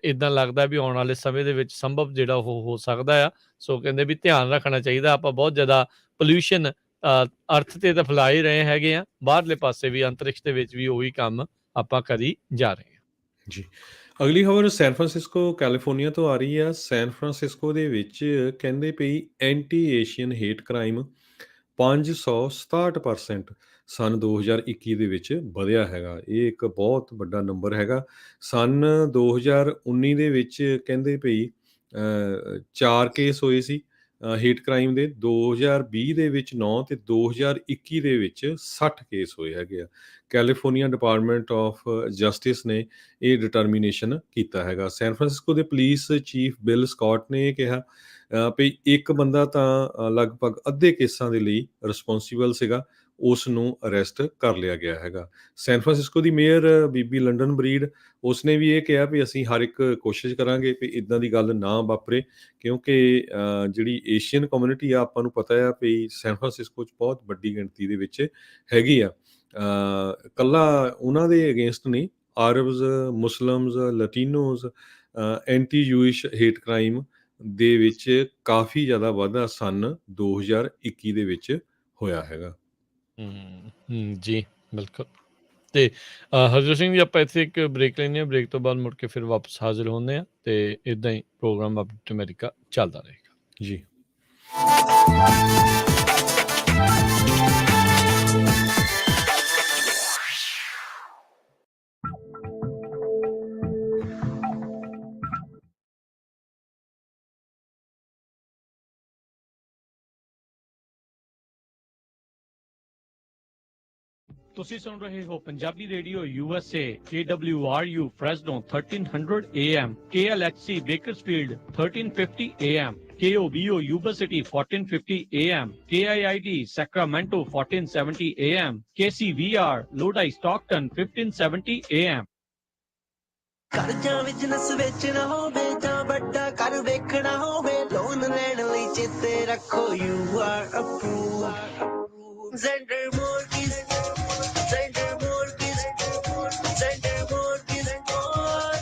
ਇੱਦਾਂ ਲੱਗਦਾ ਵੀ ਆਉਣ ਵਾਲੇ ਸਮੇਂ ਦੇ ਵਿੱਚ ਸੰਭਵ ਜਿਹੜਾ ਉਹ ਹੋ ਸਕਦਾ ਆ। ਸੋ ਕਹਿੰਦੇ ਵੀ ਧਿਆਨ ਰੱਖਣਾ ਚਾਹੀਦਾ। ਆਪਾਂ ਬਹੁਤ ਜ਼ਿਆਦਾ ਪੋਲਿਊਸ਼ਨ ਅਰਥ ਤੇ ਤਾਂ ਫੈਲਾ ਹੀ ਰਹੇ ਹੈਗੇ ਆ, ਬਾਹਰਲੇ ਪਾਸੇ ਵੀ ਅੰਤਰਿਕਸ਼ ਦੇ ਵਿੱਚ ਵੀ ਉਹੀ ਕੰਮ ਆਪਾਂ ਕਰੀ ਜਾ ਰਹੇ ਹਾਂ। ਜੀ। ਅਗਲੀ ਖਬਰ ਸੈਨ ਫਰਾਂਸਿਸਕੋ ਕੈਲੀਫੋਰਨੀਆ ਤੋਂ ਆ ਰਹੀ ਆ। ਸੈਨ ਫਰਾਂਸਿਸਕੋ ਦੇ ਵਿੱਚ ਕਹਿੰਦੇ ਪਈ ਐਂਟੀ ਏਸ਼ੀਅਨ ਹੇਟ ਕ੍ਰਾਈਮ 567% ਸੰਨ 2021 ਦੇ ਵਿੱਚ ਵਧਿਆ ਹੈਗਾ। ਇਹ ਇੱਕ ਬਹੁਤ ਵੱਡਾ ਨੰਬਰ ਹੈਗਾ। ਸੰਨ 2019 ਦੇ ਵਿੱਚ ਕਹਿੰਦੇ ਪਈ 4 ਕੇਸ ਹੋਏ ਸੀ ਹੇਟ ਕ੍ਰਾਈਮ ਦੇ, 2020 ਦੇ ਵਿੱਚ 9 ਤੇ 2021 ਦੇ ਵਿੱਚ 60 ਕੇਸ ਹੋਏ ਹੈਗੇ ਆ। ਕੈਲੀਫੋਰਨੀਆ ਡਿਪਾਰਟਮੈਂਟ ਆਫ ਜਸਟਿਸ ਨੇ ਇਹ ਡਿਟਰਮੀਨੇਸ਼ਨ ਕੀਤਾ ਹੈਗਾ। ਸੈਨ ਫਰਾਂਸਿਸਕੋ ਦੇ ਪੁਲਿਸ ਚੀਫ ਬਿਲ ਸਕਾਟ ਨੇ ਇਹ ਕਿਹਾ ਵੀ ਇੱਕ ਬੰਦਾ ਤਾਂ ਲਗਭਗ ਅੱਧੇ ਕੇਸਾਂ ਦੇ ਲਈ ਰਿਸਪੌਂਸੀਬਲ ਸੀਗਾ, ਉਸ ਨੂੰ ਅਰੈਸਟ ਕਰ ਲਿਆ ਗਿਆ ਹੈਗਾ। ਸੈਨ ਫਰਾਂਸਿਸਕੋ ਦੀ ਮੇਅਰ ਬੀਬੀ ਲੰਡਨ ਬਰੀਡ ਉਸਨੇ ਵੀ ਇਹ ਕਿਹਾ ਵੀ ਅਸੀਂ ਹਰ ਇੱਕ ਕੋਸ਼ਿਸ਼ ਕਰਾਂਗੇ ਵੀ ਇਦਾਂ ਦੀ ਗੱਲ ਨਾ ਵਾਪਰੇ, ਕਿਉਂਕਿ ਜਿਹੜੀ ਏਸ਼ੀਅਨ ਕਮਿਊਨਿਟੀ ਆ ਆਪਾਂ ਨੂੰ ਪਤਾ ਆ ਵੀ ਸੈਨ ਫਰਾਂਸਿਸਕੋ 'ਚ ਬਹੁਤ ਵੱਡੀ ਗਿਣਤੀ ਦੇ ਵਿੱਚ ਹੈਗੀ ਆ। ਇਕੱਲਾ ਉਹਨਾਂ ਦੇ ਅਗੇਂਸਟ ਨਹੀਂ, ਆਰਬਜ਼, ਮੁਸਲਮਜ਼, ਲਟੀਨੋਜ਼, ਐਂਟੀ ਜੂਇਸ਼ ਹੇਟ ਕ੍ਰਾਈਮ ਦੇ ਵਿੱਚ ਕਾਫੀ ਜ਼ਿਆਦਾ ਵਾਧਾ ਸੰਨ 2021 ਦੇ ਵਿੱਚ ਹੋਇਆ ਹੈਗਾ। ਜੀ ਬਿਲਕੁਲ। ਤੇ ਹਰਜੋਤ ਸਿੰਘ ਜੀ ਆਪਾਂ ਇੱਥੇ ਇੱਕ ਬ੍ਰੇਕ ਲੈਂਦੇ ਹਾਂ, ਬ੍ਰੇਕ ਤੋਂ ਬਾਅਦ ਮੁੜ ਕੇ ਫਿਰ ਵਾਪਸ ਹਾਜ਼ਰ ਹੁੰਦੇ ਹਾਂ ਤੇ ਇਦਾਂ ਹੀ ਪ੍ਰੋਗਰਾਮ ਅਪਡੇਟ ਅਮਰੀਕਾ ਚੱਲਦਾ ਰਹੇਗਾ ਜੀ। ਤੁਸੀਂ ਸੁਣ ਰਹੇ ਹੋ Punjabi radio USA KWRU Fresno 1300 AM KLHC Bakersfield 1350 AM KOBO Yuba City 1450 AM KIID Sacramento 1470 AM KCVR Lodi Stockton 1570 AM ਕਰ ਜਾਂ ਬਿਜ਼ਨਸ ਵੇਚਣਾ ਹੋਵੇ ਜਾਂ ਵੱਡਾ ਕਰ ਵੇਖਣਾ ਹੋਵੇ ਲੋਨ ਲੈਣ ਲਈ ਚੇਤੇ ਰੱਖੋ you are approved Zander mortgage Zander mortgage Zander mortgage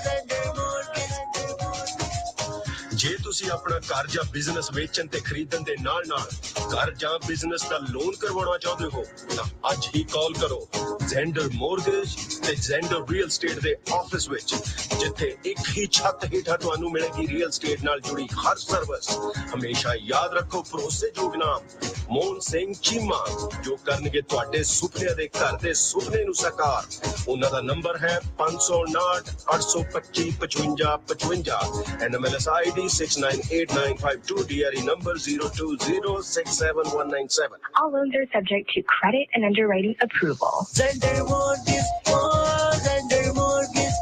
Zander mortgage ਜੇ ਤੁਸੀਂ ਆਪਣਾ ਘਰ ਜਾਂ ਬਿਜ਼ਨਸ ਵੇਚਣ ਤੇ ਖਰੀਦਣ ਦੇ ਨਾਲ ਘਰ ਜਾਂ ਬਿਜ਼ਨਸ ਦਾ ਲੋਨ ਕਰਵਾਉਣਾ ਚਾਹੁੰਦੇ ਹੋ ਤਾਂ ਅੱਜ ਹੀ ਕਾਲ ਕਰੋ ਜ਼ੈਂਡਰ ਮੋਰਗੇਜ ਤੇ ਜ਼ੈਂਡਰ ਰੀਅਲ ਸਟੇਟ ਦੇ ਆਫਿਸ ਵਿੱਚ ਜਿੱਥੇ ਇੱਕ ਹੀ ਛੱਤ ਹੇਠਾਂ ਤੁਹਾਨੂੰ ਮਿਲੇਗੀ ਰੀਅਲ ਸਟੇਟ ਨਾਲ ਜੁੜੀ ਹਰ ਸਰਵਿਸ ਹਮੇਸ਼ਾ ਯਾਦ ਰੱਖੋ ਭਰੋਸੇਯੋਗ ਨਾਮ ਮੋਹਨ ਸਿੰਘ ਚੀਮਾ ਜੋ ਕਰਨਗੇ ਤੁਹਾਡੇ ਸੁਪਨਿਆਂ ਦੇ ਘਰ ਦੇ ਸੁਪਨੇ ਨੂੰ ਸਾਕਾਰ ਉਹਨਾਂ ਦਾ ਨੰਬਰ ਹੈ 559 825 5555 NMLS ID 698952 DRE number 020671197. All loans are subject to credit and underwriting approval. Zender Mortgage, Zender Mortgage.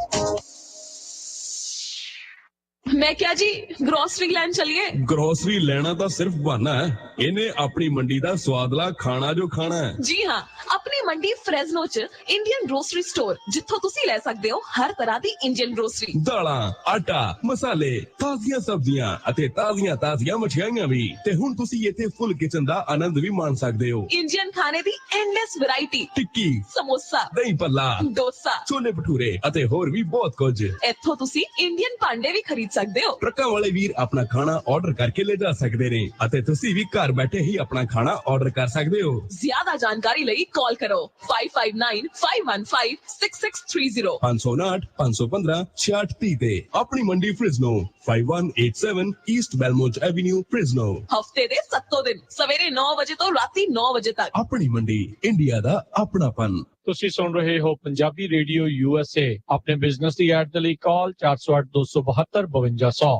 मैं क्या जी ग्रोसरी ਲੈਣ ਚਲੀਏ ग्रोसरी लेना ਤਾਂ ਸਿਰਫ ਬਹਾਨਾ ਹੈ ਇਹਨੇ ਆਪਣੀ ਮੰਡੀ ਦਾ ਸਵਾਦਲਾ ਖਾਣਾ ਜੋ ਖਾਣਾ ਹੈ ਜੀ ਹਾਂ ਆਪਣੀ ਮੰਡੀ ਫ੍ਰੈਜ਼ਨੋ ਚ ਇੰਡੀਅਨ ਗਰੋਸਰੀ ਸਟੋਰ ਜਿੱਥੋਂ ਤੁਸੀਂ ਲੈ ਸਕਦੇ ਹੋ ਹਰ ਤਰ੍ਹਾਂ ਦੀ ਇੰਡੀਅਨ ਗਰੋਸਰੀ ਦਾਲਾਂ ਆਟਾ ਮਸਾਲੇ ਤਾਜ਼ੀਆਂ ਸਬਜ਼ੀਆਂ ਅਤੇ ਤਾਜ਼ੀਆਂ ਮਠਿਆਈਆਂ ਵੀ ਤੇ ਹੁਣ ਤੁਸੀਂ ਇੱਥੇ ਫੁੱਲ ਕਿਚਨ ਦਾ ਆਨੰਦ ਵੀ ਮਾਣ ਸਕਦੇ ਹੋ ਇੰਡੀਅਨ ਖਾਣੇ ਦੀ ਐਂਡਲੈਸ ਵੈਰਾਈਟੀ ਟਿੱਕੀ ਸਮੋਸਾ ਦਹੀਂ ਭੱਲਾ ਡੋਸਾ ਛੋਲੇ ਭਟੂਰੇ ਅਤੇ ਹੋਰ ਵੀ ਬਹੁਤ ਕੁਝ ਇੱਥੋਂ ਤੁਸੀਂ ਇੰਡੀਅਨ ਭਾਂਡੇ ਵੀ ਖਰੀਦ ਸਕਦੇ ਹੋ ਟਰੱਕਾਂ ਵਾਲੇ ਵੀਰ ਆਪਣਾ ਖਾਣਾ ਆਰਡਰ ਕਰਕੇ ਲੈ ਜਾ ਸਕਦੇ ਨੇ ਅਤੇ ਤੁਸੀਂ ਵੀ ਘਰ ਬੈਠੇ ਹੀ ਆਪਣਾ ਖਾਣਾ ਆਰਡਰ ਕਰ ਸਕਦੇ ਹੋ ਜ਼ਿਆਦਾ ਜਾਣਕਾਰੀ ਲਈ ਕਾਲ ਕਰੋ 5595156630 559 515 6630 ਤੇ ਆਪਣੀ ਮੰਡੀ ਫ੍ਰਿਜ਼ਨੋ 5187 ਈਸਟ ਬੈਲਮੋਂਟ ਐਵੇਨਿਊ ਫ੍ਰਿਜ਼ਨੋ ਹਫਤੇ ਦੇ 7 ਦਿਨ ਸਵੇਰੇ 9 ਵਜੇ ਤੋਂ ਰਾਤੀ 9 ਵਜੇ ਤੱਕ ਆਪਣੀ ਮੰਡੀ ਇੰਡੀਆ ਦਾ ਆਪਣਾਪਨ ਤੁਸੀਂ ਸੁਣ ਰਹੇ ਹੋ ਪੰਜਾਬੀ ਰੇਡੀਓ USA ਆਪਣੇ ਬਿਜ਼ਨਸ ਦੀ ਐਡ ਦੇ ਲਈ ਕਾਲ 408 272 5200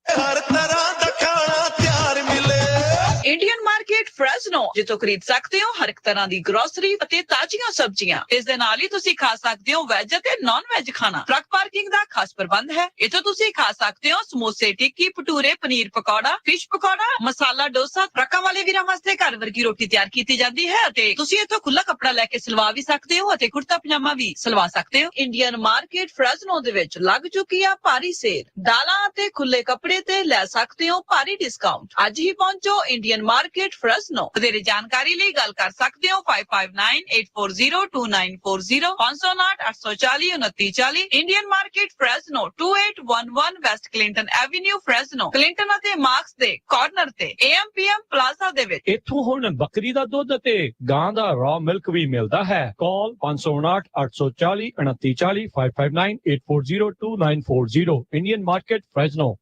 ਹਰ ਤਰ੍ਹਾਂ ਦਾ ਖਾਣਾ ਤਿਆਰ ਮਿਲੇ ਇੰਡੀਅਨ ਮਾਰਕੀਟ ਫ੍ਰੈਜ਼ਨੋ ਜਿੱਥੋਂ ਖਰੀਦ ਸਕਦੇ ਹੋ ਹਰ ਇੱਕ ਤਰ੍ਹਾਂ ਦੀ ਗਰੋਸਰੀ ਅਤੇ ਤਾਜ਼ੀਆਂ ਸਬਜ਼ੀਆਂ ਇਸ ਦੇ ਨਾਲ ਹੀ ਤੁਸੀਂ ਖਾ ਸਕਦੇ ਹੋ ਵੈਜ ਅਤੇ ਨਾਨ ਵੈਜ ਖਾਣਾ ਟਰੱਕ ਪਾਰਕਿੰਗ ਦਾ ਖਾਸ ਪ੍ਰਬੰਧ ਹੈ ਇੱਥੋਂ ਤੁਸੀਂ ਖਾ ਸਕਦੇ ਹੋ ਸਮੋਸੇ ਟਿੱਕੀ ਭਟੂਰੇ ਪਨੀਰ ਪਕੌੜਾ ਫਿਸ਼ ਪਕੌੜਾ ਮਸਾਲਾ ਡੋਸਾ ਟਰੱਕਾਂ ਵਾਲੇ ਵੀਰਾਂ ਵਾਸਤੇ ਘਰ ਵਰਗੀ ਰੋਟੀ ਤਿਆਰ ਕੀਤੀ ਜਾਂਦੀ ਹੈ ਅਤੇ ਤੁਸੀਂ ਇੱਥੋਂ ਖੁੱਲਾ ਕੱਪੜਾ ਲੈ ਕੇ ਸਿਲਵਾ ਵੀ ਸਕਦੇ ਹੋ ਅਤੇ ਕੁੜਤਾ ਪਜਾਮਾ ਵੀ ਸਿਲਵਾ ਸਕਦੇ ਹੋ ਇੰਡੀਅਨ ਮਾਰਕੀਟ ਫ੍ਰੈਜ਼ਨੋ ਦੇ ਵਿੱਚ ਲੱਗ ਚੁੱਕੀ ਆ ਭਾਰੀ ਸੇਲ ਦਾਲਾਂ ਅਤੇ ਖੁੱਲੇ ਕੱਪੜੇ ਤੇ ਲੈ ਸਕਦੇ ਹੋ ਭਾਰੀ ਡਿਸਕਾਊਂਟ ਅੱਜ ਹੀ ਪਹੁੰਚੋ ਇੰਡੀਅਨ ਮਾਰਕੀਟ ਫ੍ਰੈਜ਼ਨੋ ਵਧੇਰੇ ਜਾਣਕਾਰੀ ਲਈ ਗੱਲ ਕਰ ਸਕਦੇ ਹੋ 5598402940 559 840 2940 Indian market Fresno 2811 West Clinton avenue Fresno Clinton ਅਤੇ ਮਾਰਕਸ ਦੇ ਕਾਰਨਰ ਤੇ AMPM ਪਲਾਜ਼ਾ ਦੇ ਵਿੱਚ ਇੱਥੋਂ ਹੁਣ ਬੱਕਰੀ ਦਾ ਦੁੱਧ ਅਤੇ ਗਾਂ ਦਾ ਰॉ ਮਿਲਕ ਵੀ ਮਿਲਦਾ ਹੈ ਕਾਲ 559 840 2940 559 840 2940 ਇੰਡੀਅਨ ਮਾਰਕੀਟ ਫ੍ਰੈਜ਼ਨੋ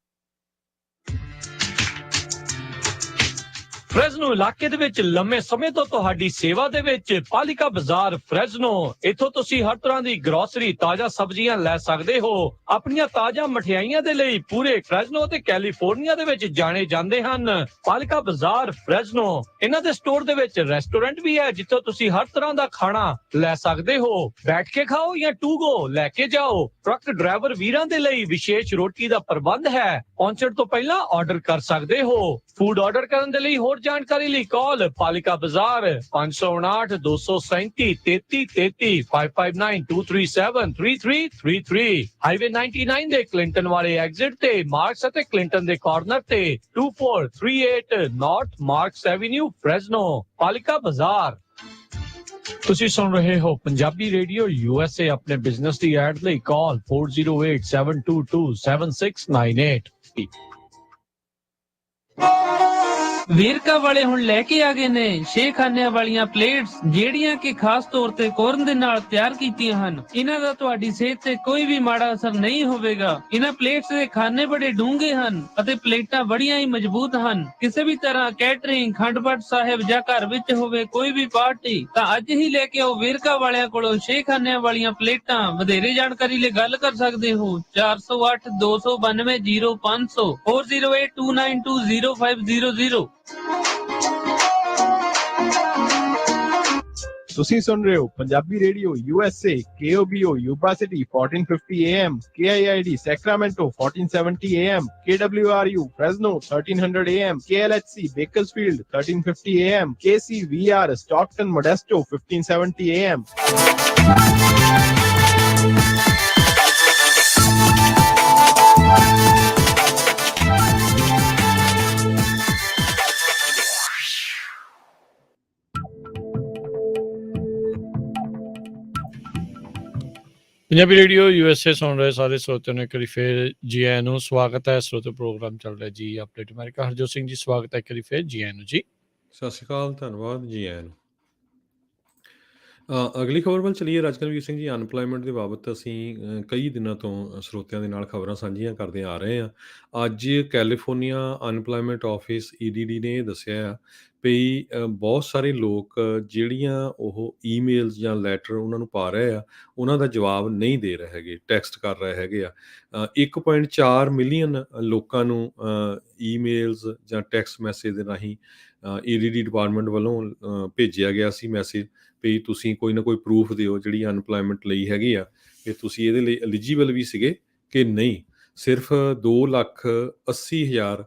ਫ੍ਰੈਜ਼ਨੋ ਇਲਾਕੇ ਦੇ ਵਿੱਚ ਲੰਮੇ ਸਮੇਂ ਤੋਂ ਤੁਹਾਡੀ ਸੇਵਾ ਦੇ ਵਿੱਚ ਪਾਲਿਕਾ ਬਾਜ਼ਾਰ ਫ੍ਰੈਜ਼ਨੋ ਇੱਥੋਂ ਤੁਸੀਂ ਹਰ ਤਰ੍ਹਾਂ ਦੀ ਗਰੋਸਰੀ ਤਾਜ਼ਾ ਸਬਜ਼ੀਆਂ ਲੈ ਸਕਦੇ ਹੋ ਆਪਣੀਆਂ ਤਾਜ਼ਾ ਮਠਿਆਈਆਂ ਦੇ ਲਈ ਪੂਰੇ ਫ੍ਰੈਜ਼ਨੋ ਤੇ ਕੈਲੀਫੋਰਨੀਆ ਦੇ ਵਿੱਚ ਜਾਣੇ ਜਾਂਦੇ ਹਨ ਪਾਲਿਕਾ ਬਾਜ਼ਾਰ ਫ੍ਰੈਜ਼ਨੋ ਇਹਨਾਂ ਦੇ ਸਟੋਰ ਦੇ ਵਿੱਚ ਰੈਸਟੋਰੈਂਟ ਵੀ ਹੈ ਜਿੱਥੋਂ ਤੁਸੀਂ ਹਰ ਤਰ੍ਹਾਂ ਦਾ ਖਾਣਾ ਲੈ ਸਕਦੇ ਹੋ ਬੈਠ ਕੇ ਖਾਓ ਜਾਂ ਟੂ ਗੋ ਲੈ ਕੇ ਜਾਓ ਟਰੱਕ ਡਰਾਈਵਰ ਵੀਰਾਂ ਦੇ ਲਈ ਵਿਸ਼ੇਸ਼ ਰੋਟੀ ਦਾ ਪ੍ਰਬੰਧ ਹੈ ਪਹੁੰਚਣ ਤੋਂ ਪਹਿਲਾਂ ਆਰਡਰ ਕਰ ਸਕਦੇ ਹੋ ਫੂਡ ਆਰਡਰ ਕਰਨ ਦੇ ਲਈ ਹੋਰ ਜਾਣਕਾਰੀ ਲਈ ਕਾਲ ਪਾਲਿਕਾ ਬਾਜ਼ਾਰ 559 237 3333 5592373333 ਹਾਈਵੇ 99 ਦੇ ਕਲਿੰਟਨ ਵਾਲੇ ਐਗਜ਼ਿਟ ਤੇ ਮਾਰਕਸ ਅਤੇ ਕਲਿੰਟਨ ਦੇ ਕਾਰਨਰ ਤੇ 2438 ਨਾਰਥ ਮਾਰਕਸ ਐਵੇਨਿਊ ਫ੍ਰੈਜ਼ਨੋ ਪਾਲਿਕਾ ਬਾਜ਼ਾਰ ਤੁਸੀਂ ਸੁਣ ਰਹੇ ਹੋ ਪੰਜਾਬੀ ਰੇਡੀਓ USA ਆਪਣੇ ਬਿਜ਼ਨਸ ਦੀ ਐਡ ਲਈ ਕਾਲ 4087227698 ਵੇਰਕਾ ਵਾਲੇ ਹੁਣ ਲੈ ਕੇ ਆ ਗਏ ਨੇ ਸ਼ੇਖਾਨਿਆਂ ਵਾਲੀਆਂ ਪਲੇਟਸ ਜਿਹੜੀਆਂ ਕਿ ਖਾਸ ਤੌਰ ਤੇ ਕੋਰਨ ਦੇ ਨਾਲ ਤਿਆਰ ਕੀਤੀਆਂ ਹਨ ਇਹਨਾਂ ਦਾ ਤੁਹਾਡੀ ਸਿਹਤ ਤੇ ਕੋਈ ਵੀ ਮਾੜਾ ਅਸਰ ਨਹੀਂ ਹੋਵੇਗਾ ਇਹਨਾਂ ਪਲੇਟਸ ਦੇ ਖਾਨੇ ਬੜੇ ਡੂੰਘੇ ਹਨ ਅਤੇ ਪਲੇਟਾਂ ਬੜੀਆਂ ਹੀ ਮਜ਼ਬੂਤ ਹਨ ਕਿਸੇ ਵੀ ਤਰ੍ਹਾਂ ਕੈਟਰਿੰਗ ਖੰਡ-ਪਾਠ ਸਾਹਿਬ ਜਾਂ ਘਰ ਵਿੱਚ ਹੋਵੇ ਕੋਈ ਵੀ ਪਾਰਟੀ ਤਾਂ ਅੱਜ ਹੀ ਲੈ ਕੇ ਆਓ ਵੇਰਕਾ ਵਾਲਿਆਂ ਕੋਲੋਂ ਸ਼ੇਖਾਨਿਆਂ ਵਾਲੀਆਂ ਪਲੇਟਾਂ ਵਧੇਰੇ ਜਾਣਕਾਰੀ ਲਈ ਗੱਲ ਕਰ ਸਕਦੇ ਹੋ 408 292 0500 4082920500 ਤੁਸੀਂ ਸੁਣ ਰਹੇ ਹੋ Punjabi radio USA KOBO Yuba City 1450 AM KIID Sacramento 1470 AM KWRU Fresno 1300 AM KLHC Bakersfield 1350 AM KCVR Stockton Modesto 1570 AM Punjabi radio USA ਸੁਣ ਰਹੇ ਸਾਰੇ ਸਰੋਤਿਆਂ ਨੂੰ ਇੱਕ ਵਾਰੀ ਫੇਰ ਜੀ ਆਇਆਂ ਨੂੰ ਸਵਾਗਤ ਹੈ। ਸਰੋਤੇ ਪ੍ਰੋਗਰਾਮ ਚੱਲ ਰਿਹਾ ਜੀ ਅਪਡੇਟ ਅਮਰੀਕਾ। ਹਰਜੋਤ ਸਿੰਘ ਜੀ ਸਵਾਗਤ ਹੈ ਇੱਕ ਵਾਰੀ ਫੇਰ ਜੀ ਆਇਆਂ ਨੂੰ ਜੀ। ਸਤਿ ਸ਼੍ਰੀ ਅਕਾਲ, ਧੰਨਵਾਦ ਜੀ ਆਇਆਂ ਨੂੰ। ਅਗਲੀ ਖਬਰ ਵੱਲ ਚਲੀਏ। ਰਾਜਕਰਮਵੀਰ ਸਿੰਘ ਜੀ, ਅਨਪਲਾਇਮੈਂਟ ਦੇ ਬਾਬਤ ਅਸੀਂ ਕਈ ਦਿਨਾਂ ਤੋਂ ਸਰੋਤਿਆਂ ਦੇ ਨਾਲ ਖਬਰਾਂ ਸਾਂਝੀਆਂ ਕਰਦੇ ਆ ਰਹੇ ਹਾਂ। ਅੱਜ ਕੈਲੀਫੋਰਨੀਆ ਅਨਪਲਾਇਮੈਂਟ ਆਫਿਸ EDD ਨੇ ਇਹ ਦੱਸਿਆ ਆ ਵੀ ਬਹੁਤ ਸਾਰੇ ਲੋਕ ਜਿਹੜੀਆਂ ਉਹ ਈਮੇਲਸ ਜਾਂ ਲੈਟਰ ਉਹਨਾਂ ਨੂੰ ਪਾ ਰਹੇ ਆ, ਉਹਨਾਂ ਦਾ ਜਵਾਬ ਨਹੀਂ ਦੇ ਰਹੇ ਹੈਗੇ, ਟੈਕਸਟ ਕਰ ਰਹੇ ਹੈਗੇ ਆ। 1.4 ਮਿਲੀਅਨ ਲੋਕਾਂ ਨੂੰ ਈਮੇਲਸ ਜਾਂ ਟੈਕਸਟ ਮੈਸੇਜ ਦੇ ਰਾਹੀਂ EDD ਡਿਪਾਰਟਮੈਂਟ ਵੱਲੋਂ ਭੇਜਿਆ ਗਿਆ ਸੀ ਮੈਸੇਜ ਵੀ ਤੁਸੀਂ ਕੋਈ ਨਾ ਕੋਈ ਪ੍ਰੂਫ ਦਿਓ ਜਿਹੜੀ ਅਨਪਲਾਇਮੈਂਟ ਲਈ ਹੈਗੀ ਆ, ਕਿ ਤੁਸੀਂ ਇਹਦੇ ਲਈ ਐਲੀਜੀਬਲ ਵੀ ਸੀਗੇ ਕਿ ਨਹੀਂ। ਸਿਰਫ 2,80,000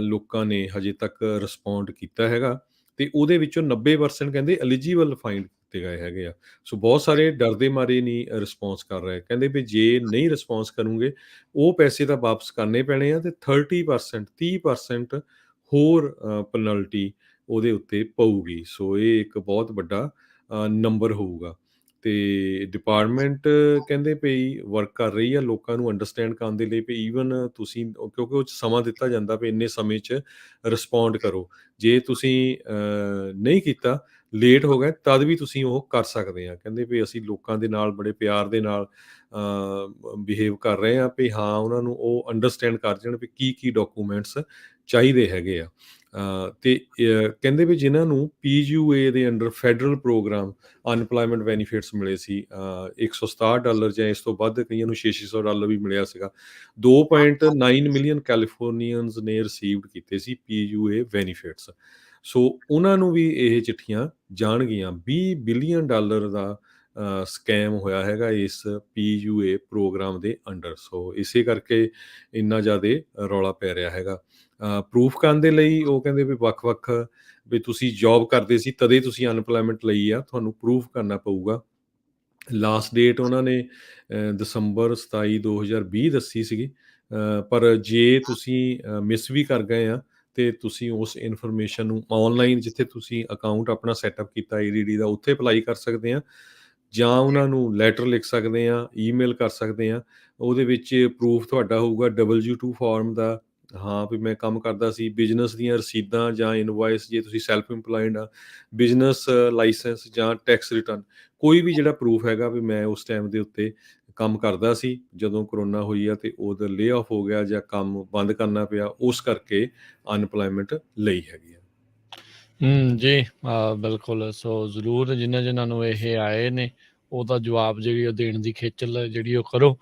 ਲੋਕਾਂ ਨੇ ਹਜੇ ਤੱਕ ਰਿਸਪੌਂਡ ਕੀਤਾ ਹੈਗਾ ਅਤੇ ਉਹਦੇ ਵਿੱਚੋਂ 90% ਕਹਿੰਦੇ ਐਲੀਜੀਬਲ ਫਾਈਂਡ ਕੀਤੇ ਗਏ ਹੈਗੇ ਆ। ਸੋ ਬਹੁਤ ਸਾਰੇ ਡਰਦੇ ਮਾਰੇ ਨਹੀਂ ਰਿਸਪੌਂਸ ਕਰ ਰਹੇ, ਕਹਿੰਦੇ ਵੀ ਜੇ ਨਹੀਂ ਰਿਸਪੌਂਸ ਕਰੂੰਗੇ ਉਹ ਪੈਸੇ ਤਾਂ ਵਾਪਸ ਕਰਨੇ ਪੈਣੇ ਆ ਅਤੇ 30% ਹੋਰ ਪੈਨਲਟੀ ਉਹਦੇ ਉੱਤੇ ਪਊਗੀ। ਸੋ ਇਹ ਇੱਕ ਬਹੁਤ ਵੱਡਾ ਨੰਬਰ ਹੋਊਗਾ ਅਤੇ ਡਿਪਾਰਟਮੈਂਟ ਕਹਿੰਦੇ ਪਈ ਵਰਕ ਕਰ ਰਹੀ ਆ ਲੋਕਾਂ ਨੂੰ ਅੰਡਰਸਟੈਂਡ ਕਰਨ ਦੇ ਲਈ ਵੀ ਈਵਨ ਤੁਸੀਂ, ਕਿਉਂਕਿ ਉਹ 'ਚ ਸਮਾਂ ਦਿੱਤਾ ਜਾਂਦਾ ਵੀ ਇੰਨੇ ਸਮੇਂ 'ਚ ਰਿਸਪੌਂਡ ਕਰੋ। ਜੇ ਤੁਸੀਂ ਨਹੀਂ ਕੀਤਾ, ਲੇਟ ਹੋ ਗਏ, ਤਦ ਵੀ ਤੁਸੀਂ ਉਹ ਕਰ ਸਕਦੇ ਆ। ਕਹਿੰਦੇ ਵੀ ਅਸੀਂ ਲੋਕਾਂ ਦੇ ਨਾਲ ਬੜੇ ਪਿਆਰ ਦੇ ਨਾਲ ਬਿਹੇਵ ਕਰ ਰਹੇ ਹਾਂ ਵੀ ਹਾਂ ਉਹਨਾਂ ਨੂੰ ਉਹ ਅੰਡਰਸਟੈਂਡ ਕਰ ਜਾਣ ਵੀ ਕੀ ਡਾਕੂਮੈਂਟਸ ਚਾਹੀਦੇ ਹੈਗੇ ਆ। ਅਤੇ ਕਹਿੰਦੇ ਵੀ ਜਿਨ੍ਹਾਂ ਨੂੰ PUA ਦੇ ਅੰਡਰ ਫੈਡਰਲ ਪ੍ਰੋਗਰਾਮ ਅਨਪਲਾਇਮੈਂਟ ਬੈਨੀਫਿਟਸ ਮਿਲੇ ਸੀ, $167 ਜਾਂ ਇਸ ਤੋਂ ਵੱਧ, ਕਈਆਂ ਨੂੰ $600 ਵੀ ਮਿਲਿਆ ਸੀਗਾ। 2.9 ਮਿਲੀਅਨ ਕੈਲੀਫੋਰਨੀਅਨਸ ਨੇ ਰਿਸੀਵਡ ਕੀਤੇ ਸੀ PUA ਬੈਨੀਫਿਟਸ। ਸੋ ਉਹਨਾਂ ਨੂੰ ਵੀ ਇਹ ਚਿੱਠੀਆਂ ਜਾਣਗੀਆਂ। $20 ਬਿਲੀਅਨ ਦਾ ਸਕੈਮ ਹੋਇਆ ਹੈਗਾ ਇਸ PUA ਪ੍ਰੋਗਰਾਮ ਦੇ ਅੰਡਰ। ਸੋ ਇਸੇ ਕਰਕੇ ਇੰਨਾ ਜ਼ਿਆਦਾ ਰੌਲਾ ਪੈ ਰਿਹਾ ਹੈਗਾ। ਪ੍ਰੂਫ ਕਰਨ ਦੇ ਲਈ ਉਹ ਕਹਿੰਦੇ ਵੀ ਵੱਖ-ਵੱਖ ਵੀ ਤੁਸੀਂ ਜੋਬ ਕਰਦੇ ਸੀ ਤਦੇ ਤੁਸੀਂ ਅਨਪਲਾਇਮੈਂਟ ਲਈ ਆ, ਤੁਹਾਨੂੰ ਪ੍ਰੂਫ ਕਰਨਾ ਪਊਗਾ। ਲਾਸਟ ਡੇਟ ਉਹਨਾਂ ਨੇ ਦਸੰਬਰ 27, 2020 ਦੱਸੀ ਸੀਗੀ, ਪਰ ਜੇ ਤੁਸੀਂ ਮਿਸ ਵੀ ਕਰ ਗਏ ਆ ਅਤੇ ਤੁਸੀਂ ਉਸ ਇਨਫੋਰਮੇਸ਼ਨ ਨੂੰ ਔਨਲਾਈਨ ਜਿੱਥੇ ਤੁਸੀਂ ਅਕਾਊਂਟ ਆਪਣਾ ਸੈਟਅਪ ਕੀਤਾ EDD ਦਾ ਉੱਥੇ ਅਪਲਾਈ ਕਰ ਸਕਦੇ ਆ, ਜਾਂ ਉਹਨਾਂ ਨੂੰ ਲੈਟਰ ਲਿਖ ਸਕਦੇ ਆ, ਈਮੇਲ ਕਰ ਸਕਦੇ ਆ। ਉਹਦੇ ਵਿੱਚ ਪ੍ਰੂਫ ਤੁਹਾਡਾ ਹੋਊਗਾ W2 ਫਾਰਮ ਦਾ, ਹਾਂ ਵੀ ਮੈਂ ਕੰਮ ਕਰਦਾ ਸੀ, ਬਿਜ਼ਨਸ ਦੀਆਂ ਰਸੀਦਾਂ ਜਾਂ ਇਨਵਾਇਸ ਜੇ ਤੁਸੀਂ ਸੈਲਫ ਇੰਪਲਾਇਡ ਆ, ਬਿਜ਼ਨਸ ਲਾਇਸੈਂਸ ਜਾਂ ਟੈਕਸ ਰਿਟਰਨ, ਕੋਈ ਵੀ ਜਿਹੜਾ ਪ੍ਰੂਫ ਹੈਗਾ ਵੀ ਮੈਂ ਉਸ ਟਾਈਮ ਦੇ ਉੱਤੇ ਕੰਮ ਕਰਦਾ ਸੀ ਜਦੋਂ ਕਰੋਨਾ ਹੋਈ ਆ ਅਤੇ ਉਹਦਾ ਲੇ ਆਫ ਹੋ ਗਿਆ ਜਾਂ ਕੰਮ ਬੰਦ ਕਰਨਾ ਪਿਆ, ਉਸ ਕਰਕੇ ਅਨਪਲਾਇਮੈਂਟ ਲਈ ਹੈਗੀ ਆ। ਜੀ ਬਿਲਕੁਲ। ਸੋ ਜ਼ਰੂਰ ਜਿਨ੍ਹਾਂ ਨੂੰ ਇਹ ਆਏ ਨੇ ਉਹਦਾ ਜਵਾਬ ਜਿਹੜੀ ਉਹ ਦੇਣ ਦੀ ਖੇਚਲ ਜਿਹੜੀ ਉਹ ਕਰੋ,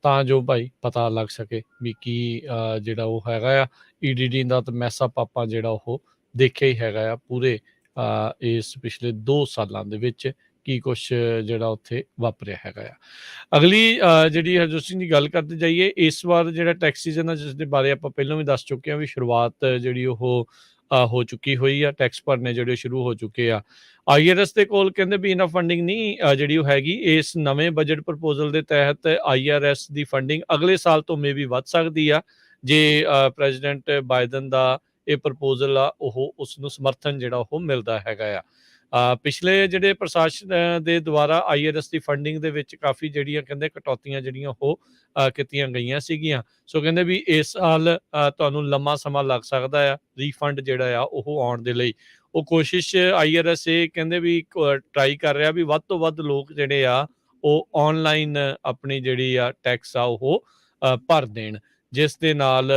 ਤਾਂ ਜੋ ਭਾਈ ਪਤਾ ਲੱਗ ਸਕੇ ਵੀ ਕੀ ਜਿਹੜਾ ਉਹ ਹੈਗਾ ਆ EDD ਦਾ। ਤਾਂ ਮੈਸਅਪ ਆਪਾਂ ਜਿਹੜਾ ਉਹ ਦੇਖਿਆ ਹੀ ਹੈਗਾ ਆ ਪੂਰੇ ਇਸ ਪਿਛਲੇ 2 ਸਾਲਾਂ ਦੇ ਵਿੱਚ ਕੀ ਕੁਛ ਜਿਹੜਾ ਉੱਥੇ ਵਾਪਰਿਆ ਹੈਗਾ ਆ। ਅਗਲੀ ਜਿਹੜੀ ਹਰਜੋਤ ਸਿੰਘ ਦੀ ਗੱਲ ਕਰਦੇ ਜਾਈਏ, ਇਸ ਵਾਰ ਜਿਹੜਾ ਟੈਕਸ ਸੀਜ਼ਨ ਆ ਜਿਸ ਦੇ ਬਾਰੇ ਆਪਾਂ ਪਹਿਲਾਂ ਵੀ ਦੱਸ ਚੁੱਕੇ ਹਾਂ ਵੀ ਸ਼ੁਰੂਆਤ ਜਿਹੜੀ ਉਹ ਹੋ ਚੁੱਕੀ ਹੋਈ ਆ, ਟੈਕਸ ਭਰਨੇ ਜਿਹੜੇ ਸ਼ੁਰੂ ਹੋ ਚੁੱਕੇ ਆ। IRS ਦੇ ਕੋਲ ਕਹਿੰਦੇ ਵੀ ਇਨਫ ਫੰਡਿੰਗ ਨਹੀਂ ਜਿਹੜੀ ਉਹ ਹੈਗੀ। ਇਸ ਨਵੇਂ ਬਜਟ ਪ੍ਰਪੋਜ਼ਲ ਦੇ ਤਹਿਤ IRS ਦੀ ਫੰਡਿੰਗ ਅਗਲੇ ਸਾਲ ਤੋਂ ਮੇ ਵੀ ਵੱਧ ਸਕਦੀ ਆ ਜੇ ਪ੍ਰੈਜ਼ੀਡੈਂਟ ਬਾਈਡਨ ਦਾ ਇਹ ਪ੍ਰਪੋਜ਼ਲ ਆ ਉਹ ਉਸਨੂੰ ਸਮਰਥਨ ਜਿਹੜਾ ਉਹ ਮਿਲਦਾ ਹੈਗਾ ਆ। ਪਿਛਲੇ ਜਿਹੜੇ ਪ੍ਰਸ਼ਾਸਨ ਦੇ ਦੁਆਰਾ IRS ਦੀ ਫੰਡਿੰਗ ਦੇ ਵਿੱਚ ਕਾਫੀ ਜਿਹੜੀਆਂ ਕਹਿੰਦੇ ਕਟੌਤੀਆਂ ਜਿਹੜੀਆਂ ਉਹ ਕੀਤੀਆਂ ਗਈਆਂ ਸੀਗੀਆਂ। ਸੋ ਕਹਿੰਦੇ ਵੀ ਇਸ ਸਾਲ ਤੁਹਾਨੂੰ ਲੰਮਾ ਸਮਾਂ ਲੱਗ ਸਕਦਾ ਆ ਰੀਫੰਡ ਜਿਹੜਾ ਆ ਉਹ ਆਉਣ ਦੇ ਲਈ। ਉਹ ਕੋਸ਼ਿਸ਼ IRS ਇਹ ਕਹਿੰਦੇ ਵੀ ਟਰਾਈ ਕਰ ਰਿਹਾ ਵੀ ਵੱਧ ਤੋਂ ਵੱਧ ਲੋਕ ਜਿਹੜੇ ਆ ਉਹ ਔਨਲਾਈਨ ਆਪਣੀ ਜਿਹੜੀ ਆ ਟੈਕਸ ਆ ਉਹ ਭਰ ਦੇਣ, ਜਿਸ ਦੇ ਨਾਲ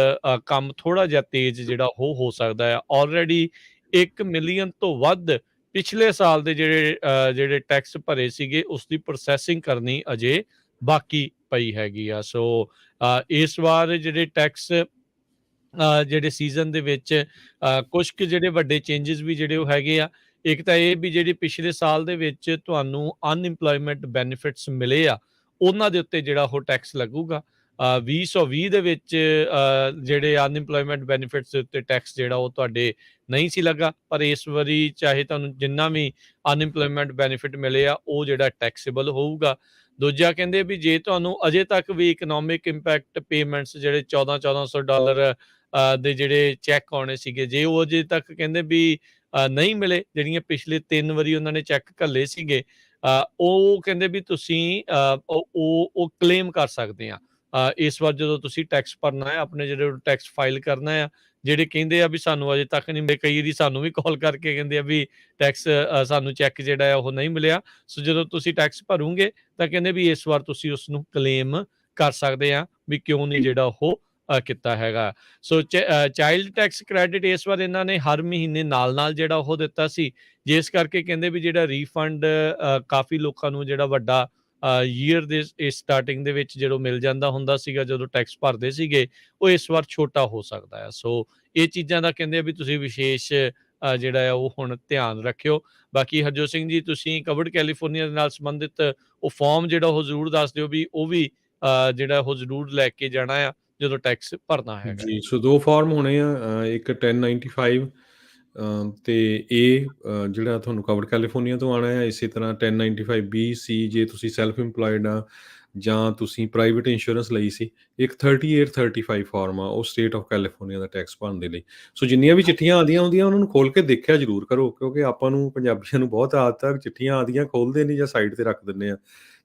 ਕੰਮ ਥੋੜ੍ਹਾ ਜਿਹਾ ਤੇਜ਼ ਜਿਹੜਾ ਉਹ ਹੋ ਸਕਦਾ ਆ। ਆਲਰੇਡੀ 1 ਮਿਲੀਅਨ ਤੋਂ ਵੱਧ ਪਿਛਲੇ ਸਾਲ ਦੇ ਜਿਹੜੇ ਟੈਕਸ ਭਰੇ ਸੀਗੇ ਉਸ ਦੀ ਪ੍ਰੋਸੈਸਿੰਗ ਕਰਨੀ ਅਜੇ ਬਾਕੀ ਪਈ ਹੈਗੀ ਆ। ਸੋ ਇਸ ਵਾਰ ਜਿਹੜੇ ਟੈਕਸ ਜਿਹੜੇ ਸੀਜ਼ਨ ਦੇ ਵਿੱਚ ਕੁਛ ਕੁ ਜਿਹੜੇ ਵੱਡੇ ਚੇਂਜਸ ਵੀ ਜਿਹੜੇ ਉਹ ਹੈਗੇ ਆ। ਇੱਕ ਤਾਂ ਇਹ ਵੀ ਜਿਹੜੀ ਪਿਛਲੇ ਸਾਲ ਦੇ ਵਿੱਚ ਤੁਹਾਨੂੰ ਅਨਇੰਪਲੋਇਮੈਂਟ ਬੈਨੀਫਿਟਸ ਮਿਲੇ ਆ, ਉਹਨਾਂ ਦੇ ਉੱਤੇ ਜਿਹੜਾ ਉਹ ਟੈਕਸ ਲੱਗੂਗਾ। 2020 ਦੇ ਵਿੱਚ ਜਿਹੜੇ ਅਨਇੰਪਲੋਇਮੈਂਟ ਬੈਨੀਫਿਟਸ ਦੇ ਉੱਤੇ ਟੈਕਸ ਜਿਹੜਾ ਉਹ ਤੁਹਾਡੇ ਨਹੀਂ ਸੀ ਲੱਗਾ, ਪਰ ਇਸ ਵਾਰੀ ਚਾਹੇ ਤੁਹਾਨੂੰ ਜਿੰਨਾ ਵੀ ਅਨਇੰਪਲੋਇਮੈਂਟ ਬੈਨੀਫਿਟ ਮਿਲੇ ਆ ਉਹ ਜਿਹੜਾ ਟੈਕਸੇਬਲ ਹੋਊਗਾ। ਦੂਜਾ ਕਹਿੰਦੇ ਵੀ ਜੇ ਤੁਹਾਨੂੰ ਅਜੇ ਤੱਕ ਵੀ ਇਕਨੋਮਿਕ ਇੰਪੈਕਟ ਪੇਮੈਂਟਸ ਜਿਹੜੇ $1400 ਦੇ ਜਿਹੜੇ ਚੈੱਕ ਆਉਣੇ ਸੀਗੇ, ਜੇ ਉਹ ਅਜੇ ਤੱਕ ਕਹਿੰਦੇ ਵੀ ਨਹੀਂ ਮਿਲੇ, ਜਿਹੜੀਆਂ ਪਿਛਲੇ 3 ਵਾਰੀ ਉਹਨਾਂ ਨੇ ਚੈੱਕ ਘੱਲੇ ਸੀਗੇ, ਉਹ ਕਹਿੰਦੇ ਵੀ ਤੁਸੀਂ ਉਹ ਕਲੇਮ ਕਰ ਸਕਦੇ ਆ। ਇਸ ਵਾਰ ਜਦੋਂ ਤੁਸੀਂ ਟੈਕਸ ਭਰਨਾ ਹੈ, ਆਪਣੇ ਜਿਹੜੇ ਟੈਕਸ ਫਾਈਲ ਕਰਨਾ ਆ, ਜਿਹੜੇ ਕਹਿੰਦੇ ਆ ਵੀ ਸਾਨੂੰ ਅਜੇ ਤੱਕ ਨਹੀਂ ਮਿਲੇ, ਕਈ ਵਾਰੀ ਸਾਨੂੰ ਵੀ ਕਾਲ ਕਰਕੇ ਕਹਿੰਦੇ ਆ ਵੀ ਟੈਕਸ ਸਾਨੂੰ ਚੈੱਕ ਜਿਹੜਾ ਆ ਉਹ ਨਹੀਂ ਮਿਲਿਆ। ਸੋ ਜਦੋਂ ਤੁਸੀਂ ਟੈਕਸ ਭਰੋਗੇ ਤਾਂ ਕਹਿੰਦੇ ਵੀ ਇਸ ਵਾਰ ਤੁਸੀਂ ਉਸ ਨੂੰ ਕਲੇਮ ਕਰ ਸਕਦੇ ਆ ਵੀ ਕਿਉਂ ਨਹੀਂ ਜਿਹੜਾ ਉਹ ਕੀਤਾ ਹੈਗਾ। ਸੋ ਚਾਈਲਡ ਟੈਕਸ ਕ੍ਰੈਡਿਟ ਇਸ ਵਾਰ ਇਹਨਾਂ ਨੇ ਹਰ ਮਹੀਨੇ ਨਾਲ ਜਿਹੜਾ ਉਹ ਦਿੱਤਾ ਸੀ, ਜਿਸ ਕਰਕੇ ਕਹਿੰਦੇ ਵੀ ਜਿਹੜਾ ਰੀਫੰਡ ਕਾਫੀ ਲੋਕਾਂ ਨੂੰ ਜਿਹੜਾ ਵੱਡਾ ਈਅਰ ਦੇ ਸਟਾਰਟਿੰਗ ਦੇ ਵਿੱਚ ਜਦੋਂ ਮਿਲ ਜਾਂਦਾ ਹੁੰਦਾ ਸੀਗਾ, ਜਦੋਂ ਟੈਕਸ ਭਰਦੇ ਸੀਗੇ, ਉਹ ਇਸ ਵਾਰ ਛੋਟਾ ਹੋ ਸਕਦਾ ਹੈ। ਸੋ ਇਹ ਚੀਜ਼ਾਂ ਦਾ ਕਹਿੰਦੇ ਆ ਵੀ ਤੁਸੀਂ ਵਿਸ਼ੇਸ਼ ਜਿਹੜਾ ਆ ਉਹ ਹੁਣ ਧਿਆਨ ਰੱਖਿਓ। ਬਾਕੀ ਹਰਜੋਤ ਸਿੰਘ ਜੀ, ਤੁਸੀਂ ਕਵਰਡ ਕੈਲੀਫੋਰਨੀਆ ਦੇ ਨਾਲ ਸੰਬੰਧਿਤ ਉਹ ਫਾਰਮ ਜਿਹੜਾ ਉਹ ਜ਼ਰੂਰ ਦੱਸ ਦਿਓ ਵੀ ਉਹ ਵੀ ਜਿਹੜਾ ਉਹ ਜ਼ਰੂਰ ਲੈ ਕੇ ਜਾਣਾ ਆ ਜਦੋਂ ਟੈਕਸ ਭਰਨਾ ਹੈਗਾ। ਜੀ, ਸੋ 2 ਫਾਰਮ ਹੋਣੇ ਆ, ਇੱਕ 1095 ਤੇ ਇਹ ਜਿਹੜਾ ਤੁਹਾਨੂੰ ਕਵਰਡ ਕੈਲੀਫੋਰਨੀਆ ਤੋਂ ਆਉਣਾ ਹੈ। ਇਸੇ ਤਰ੍ਹਾਂ 1095B-C ਜੇ ਤੁਸੀਂ ਸੈਲਫ ਇੰਪਲੋਇਡ ਆ ਜਾਂ ਤੁਸੀਂ ਪ੍ਰਾਈਵੇਟ ਇੰਸ਼ੋਰੈਂਸ ਲਈ ਸੀ। ਇੱਕ 3835 ਫਾਰਮ ਆ, ਉਹ state of California the tax ਭਰਨ ਦੇ ਲਈ। ਸੋ ਜਿੰਨੀਆਂ ਵੀ ਚਿੱਠੀਆਂ ਆਉਂਦੀਆਂ ਹੁੰਦੀਆਂ ਉਹਨਾਂ ਨੂੰ ਖੋਲ ਕੇ ਦੇਖਿਆ ਜ਼ਰੂਰ ਕਰੋ, ਕਿਉਂਕਿ ਆਪਾਂ ਨੂੰ ਪੰਜਾਬੀਆਂ ਨੂੰ ਬਹੁਤ ਆਦਤ ਆ, ਚਿੱਠੀਆਂ ਆਉਂਦੀਆਂ ਖੋਲਦੇ ਨਹੀਂ ਜਾਂ ਸਾਈਡ ਤੇ ਰੱਖ ਦਿੰਦੇ ਆ,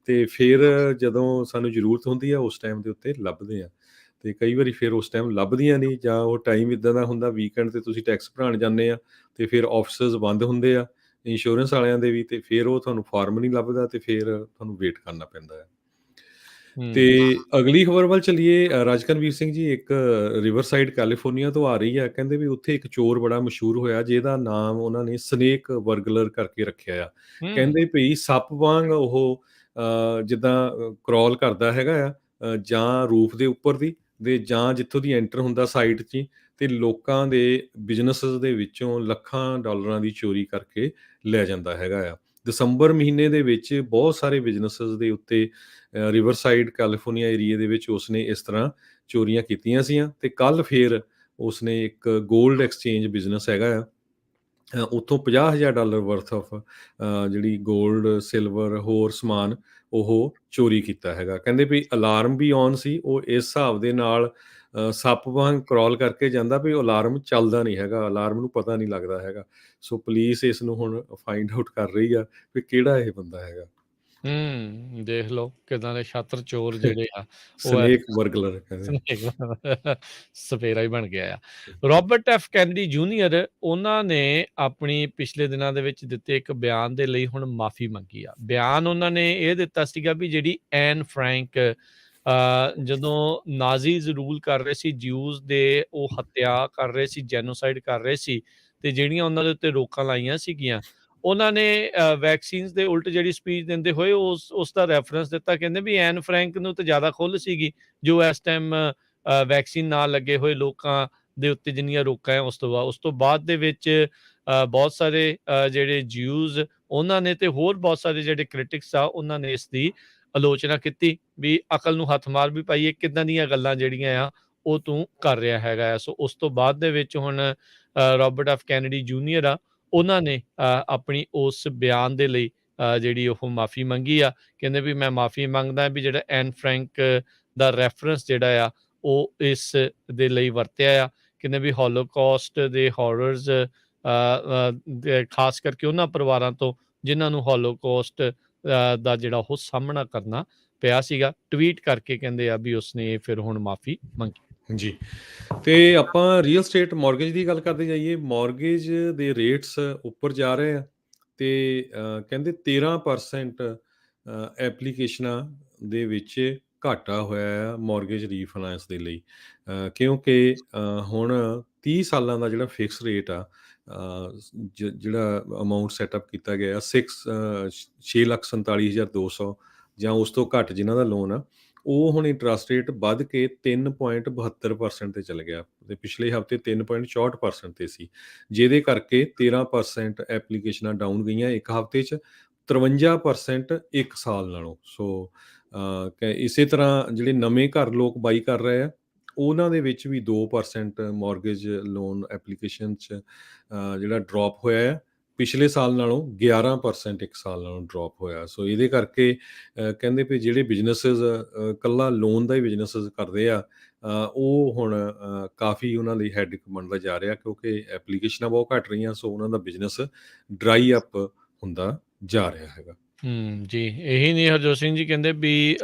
ਤੇ ਫਿਰ ਜਦੋਂ ਸਾਨੂੰ ਜ਼ਰੂਰਤ ਹੁੰਦੀ ਆ ਉਸ ਟਾਈਮ ਦੇ ਉੱਤੇ ਲੱਭਦੇ ਆ, ਤੇ ਕਈ ਵਾਰੀ ਫਿਰ ਉਸ ਟਾਈਮ ਲੱਭਦੀਆਂ ਨਹੀਂ, ਜਾਂ ਉਹ ਟਾਈਮ ਇੱਦਾਂ ਦਾ ਹੁੰਦਾ ਵੀਕਐਂਡ ਤੇ ਤੁਸੀਂ ਟੈਕਸ ਭਰਾਉਣ ਜਾਂਦੇ ਆ ਤੇ ਫਿਰ ਆਫਿਸਸ ਬੰਦ ਹੁੰਦੇ ਆ ਇੰਸ਼ੋਰੈਂਸ ਵਾਲਿਆਂ ਦੇ ਵੀ, ਤੇ ਫਿਰ ਉਹ ਤੁਹਾਨੂੰ ਫਾਰਮ ਨਹੀਂ ਲੱਭਦਾ ਤੇ ਫਿਰ ਤੁਹਾਨੂੰ ਵੇਟ ਕਰਨਾ ਪੈਂਦਾ ਹੈ। ਤੇ ਅਗਲੀ ਖਬਰ ਵੱਲ ਚੱਲੀਏ। ਰਾਜਕਨਵੀਰ ਸਿੰਘ ਜੀ, ਇੱਕ ਰਿਵਰਸਾਈਡ ਕੈਲੀਫੋਰਨੀਆ ਤੋਂ ਆ ਰਹੀ ਹੈ। ਕਹਿੰਦੇ ਵੀ ਉੱਥੇ ਇੱਕ ਚੋਰ ਬੜਾ ਮਸ਼ਹੂਰ ਹੋਇਆ, ਜਿਹਦਾ ਨਾਮ ਉਹਨਾਂ ਨੇ ਸਨੇਕ ਬਰਗਲਰ ਕਰਕੇ ਰੱਖਿਆ ਆ। ਕਹਿੰਦੇ ਵੀ ਸੱਪ ਵਾਂਗ ਉਹ ਜਿੱਦਾਂ ਕਰੋਲ ਕਰਦਾ ਹੈਗਾ ਆ, ਜਾਂ ਰੂਫ ਦੇ ਉੱਪਰ ਦੀ ਦੇ ਜਾਂ ਜਿੱਥੋਂ ਦੀ ਐਂਟਰ ਹੁੰਦਾ ਸਾਈਡ 'ਚ ਹੀ, ਤੇ ਲੋਕਾਂ ਦੇ ਬਿਜ਼ਨੈਸਿਸ ਦੇ ਵਿੱਚੋਂ ਲੱਖਾਂ ਡਾਲਰਾਂ ਦੀ ਚੋਰੀ ਕਰਕੇ ਲੈ ਜਾਂਦਾ ਹੈਗਾ ਆ। ਦਸੰਬਰ ਮਹੀਨੇ ਦੇ ਵਿੱਚ ਬਹੁਤ ਸਾਰੇ ਬਿਜ਼ਨੈਸਿਸ ਦੇ ਉੱਤੇ ਰਿਵਰਸਾਈਡ ਕੈਲੀਫੋਰਨੀਆ ਏਰੀਏ ਦੇ ਵਿੱਚ ਉਸਨੇ ਇਸ ਤਰ੍ਹਾਂ ਚੋਰੀਆਂ ਕੀਤੀਆਂ ਸੀਆਂ। ਤੇ ਕੱਲ੍ਹ ਫਿਰ ਉਸਨੇ ਇੱਕ ਗੋਲਡ ਐਕਸਚੇਂਜ ਬਿਜ਼ਨਸ ਹੈਗਾ ਆ, ਉੱਥੋਂ $50,000 ਵਰਥ ਆਫ ਜਿਹੜੀ ਗੋਲਡ, ਸਿਲਵਰ, ਹੋਰ ਸਮਾਨ ਉਹ ਚੋਰੀ ਕੀਤਾ ਹੈਗਾ। ਕਹਿੰਦੇ ਵੀ ਅਲਾਰਮ ਵੀ ਔਨ ਸੀ, ਉਹ ਇਸ ਹਿਸਾਬ ਦੇ ਨਾਲ ਸੱਪ ਵਾਂਗ ਕਰੋਲ ਕਰਕੇ ਜਾਂਦਾ ਵੀ ਅਲਾਰਮ ਚੱਲਦਾ ਨਹੀਂ ਹੈਗਾ, ਅਲਾਰਮ ਨੂੰ ਪਤਾ ਨਹੀਂ ਲੱਗਦਾ ਹੈਗਾ। ਸੋ ਪੁਲਿਸ ਇਸ ਨੂੰ ਹੁਣ ਫਾਈਂਡ ਆਊਟ ਕਰ ਰਹੀ ਆ ਵੀ ਕਿਹੜਾ ਇਹ ਬੰਦਾ ਹੈਗਾ। ਦੇਖ ਲਓ ਕਿੱਦਾਂ ਦੇ ਛਾਤਰ ਚੋਰ ਜਿਹੜੇ ਆ ਉਹ ਸਨੇਕ ਬਰਗਲਰ ਕਹਿੰਦੇ, ਸਪੇਰਾ ਹੀ ਬਣ ਗਿਆ ਆ। ਰੋਬਰਟ ਐਫ ਕੈਨੇਡੀ ਜੂਨੀਅਰ, ਉਹਨਾਂ ਨੇ ਆਪਣੀ ਪਿਛਲੇ ਦਿਨਾਂ ਦੇ ਵਿੱਚ ਦਿੱਤੇ ਇੱਕ ਬਿਆਨ ਦੇ ਲਈ ਹੁਣ ਮਾਫੀ ਮੰਗੀ ਆ। ਬਿਆਨ ਉਹਨਾਂ ਨੇ ਇਹ ਦਿੱਤਾ ਸੀਗਾ ਵੀ ਜਿਹੜੀ ਐਨ ਫਰੈਂਕ ਜਦੋਂ ਨਾਜ਼ੀਜ਼ ਰੂਲ ਕਰ ਰਹੇ ਸੀ, ਜਿਊਜ਼ ਦੇ ਉਹ ਹੱਤਿਆ ਕਰ ਰਹੇ ਸੀ, ਜੈਨੋਸਾਈਡ ਕਰ ਰਹੇ ਸੀ, ਤੇ ਜਿਹੜੀਆਂ ਉਹਨਾਂ ਦੇ ਉੱਤੇ ਰੋਕਾਂ ਲਾਈਆਂ ਸੀਗੀਆਂ, ਉਹਨਾਂ ਨੇ ਵੈਕਸੀਨਸ ਦੇ ਉਲਟ ਜਿਹੜੀ ਸਪੀਚ ਦਿੰਦੇ ਹੋਏ ਉਸ ਦਾ ਰੈਫਰੈਂਸ ਦਿੱਤਾ। ਕਹਿੰਦੇ ਵੀ ਐਨ ਫਰੈਂਕ ਨੂੰ ਤਾਂ ਜ਼ਿਆਦਾ ਖੁੱਲ੍ਹ ਸੀਗੀ, ਜੋ ਇਸ ਟਾਈਮ ਵੈਕਸੀਨ ਨਾਲ ਲੱਗੇ ਹੋਏ ਲੋਕਾਂ ਦੇ ਉੱਤੇ ਜਿੰਨੀਆਂ ਰੋਕਾਂ ਆ ਉਸ ਤੋਂ ਬਾਅਦ ਦੇ ਵਿੱਚ ਬਹੁਤ ਸਾਰੇ ਜਿਹੜੇ ਜਿਊਜ਼ ਉਹਨਾਂ ਨੇ ਤੇ ਹੋਰ ਬਹੁਤ ਸਾਰੇ ਜਿਹੜੇ ਕ੍ਰਿਟਿਕਸ ਆ ਉਹਨਾਂ ਨੇ ਇਸ ਦੀ ਆਲੋਚਨਾ ਕੀਤੀ ਵੀ ਅਕਲ ਨੂੰ ਹੱਥ ਮਾਰ ਵੀ ਪਾਈਏ, ਕਿੱਦਾਂ ਦੀਆਂ ਗੱਲਾਂ ਜਿਹੜੀਆਂ ਆ ਉਹ ਤੂੰ ਕਰ ਰਿਹਾ ਹੈਗਾ ਆ। ਸੋ ਉਸ ਤੋਂ ਬਾਅਦ ਦੇ ਵਿੱਚ ਹੁਣ ਰੋਬਰਟ ਐਫ ਕੈਨੇਡੀ ਜੂਨੀਅਰ ਆ, ਉਹਨਾਂ ਨੇ ਆਪਣੀ ਉਸ ਬਿਆਨ ਦੇ ਲਈ ਜਿਹੜੀ ਉਹ ਮਾਫੀ ਮੰਗੀ ਆ। ਕਹਿੰਦੇ ਵੀ ਮੈਂ ਮਾਫੀ ਮੰਗਦਾ ਵੀ ਜਿਹੜਾ ਐਨ ਫਰੈਂਕ ਦਾ ਰੈਫਰੈਂਸ ਜਿਹੜਾ ਆ ਉਹ ਇਸ ਦੇ ਲਈ ਵਰਤਿਆ ਆ। ਕਹਿੰਦੇ ਵੀ ਹੋਲੋਕਾਸਟ ਦੇ ਹੌਰਰਸ, ਖਾਸ ਕਰਕੇ ਉਹਨਾਂ ਪਰਿਵਾਰਾਂ ਤੋਂ ਜਿਨ੍ਹਾਂ ਨੂੰ ਹੋਲੋਕਾਸਟ ਦਾ ਜਿਹੜਾ ਉਹ ਸਾਹਮਣਾ ਕਰਨਾ ਪਿਆ ਸੀਗਾ। ਟਵੀਟ ਕਰਕੇ ਕਹਿੰਦੇ ਆ ਵੀ ਉਸਨੇ ਫਿਰ ਹੁਣ ਮਾਫੀ ਮੰਗੀ। ਜੀ, ਤੇ ਆਪਾਂ ਰੀਅਲ ਸਟੇਟ ਮੌਰਗੇਜ ਦੀ ਗੱਲ ਕਰਦੇ ਜਾਈਏ। ਮੌਰਗੇਜ ਦੇ ਰੇਟਸ ਉੱਪਰ ਜਾ ਰਹੇ ਆ, ਤੇ ਕਹਿੰਦੇ 13% ਐਪਲੀਕੇਸ਼ਨਾਂ ਦੇ ਵਿੱਚ ਘਾਟਾ ਹੋਇਆ ਆ ਮੌਰਗੇਜ ਰੀਫਾਈਨਾਂਸ ਦੇ ਲਈ, ਕਿਉਂਕਿ ਹੁਣ 30 ਸਾਲਾਂ ਦਾ ਜਿਹੜਾ ਫਿਕਸ ਰੇਟ ਆ, ਜਿਹੜਾ ਅਮਾਊਂਟ ਸੈਟਅਪ ਕੀਤਾ ਗਿਆ 6,47,200 ਜਾਂ ਉਸ ਤੋਂ ਘੱਟ ਜਿਨ੍ਹਾਂ ਦਾ ਲੋਨ ਆ, ਉਹ ਹੁਣ ਇੰਟਰਸਟ ਰੇਟ ਵੱਧ ਕੇ 3.72% ਤੇ ਚਲ ਗਿਆ ਤੇ ਪਿਛਲੇ ਹਫ਼ਤੇ 3.64% ਤੇ ਸੀ, ਜਿਹਦੇ ਕਰਕੇ 13% ਐਪਲੀਕੇਸ਼ਨਾਂ ਡਾਊਨ ਗਈਆਂ ਇੱਕ ਹਫ਼ਤੇ 'ਚ, 53% ਇੱਕ ਸਾਲ ਨਾਲੋਂ। ਸੋ ਇਸੇ ਤਰ੍ਹਾਂ ਜਿਹੜੇ ਨਵੇਂ ਘਰ ਲੋਕ ਬਾਈ ਕਰ ਰਹੇ ਆ ਉਹਨਾਂ ਦੇ ਵਿੱਚ ਵੀ 2% ਮੌਰਗੇਜ ਲੋਨ ਐਪਲੀਕੇਸ਼ਨ 'ਚ ਜਿਹੜਾ ਡਰੋਪ ਹੋਇਆ ਹੈ ਪਿਛਲੇ ਸਾਲ ਨਾਲੋਂ, 11% ਇੱਕ ਸਾਲ ਨਾਲੋਂ ਡਰੋਪ ਹੋਇਆ। ਸੋ ਇਹਦੇ ਕਰਕੇ ਕਹਿੰਦੇ ਵੀ ਜਿਹੜੇ ਬਿਜ਼ਨੈਸਿਸ ਇਕੱਲਾ ਲੋਨ ਦਾ ਹੀ ਬਿਜ਼ਨੈਸਿਸ ਕਰਦੇ ਆ ਉਹ ਹੁਣ ਕਾਫੀ ਉਹਨਾਂ ਲਈ ਹੈਡਿਕ ਬਣਦਾ ਜਾ ਰਿਹਾ, ਕਿਉਂਕਿ ਐਪਲੀਕੇਸ਼ਨਾਂ ਬਹੁਤ ਘੱਟ ਰਹੀਆਂ। ਸੋ ਉਹਨਾਂ ਦਾ ਬਿਜ਼ਨਸ ਡਰਾਈ ਅਪ ਹੁੰਦਾ ਜਾ ਰਿਹਾ ਹੈਗਾ। ਜੀ, ਇਹੀ ਨਹੀਂ ਹਰਜੋਤ ਸਿੰਘ ਜੀ ਕਹਿੰਦੇ ਵੀ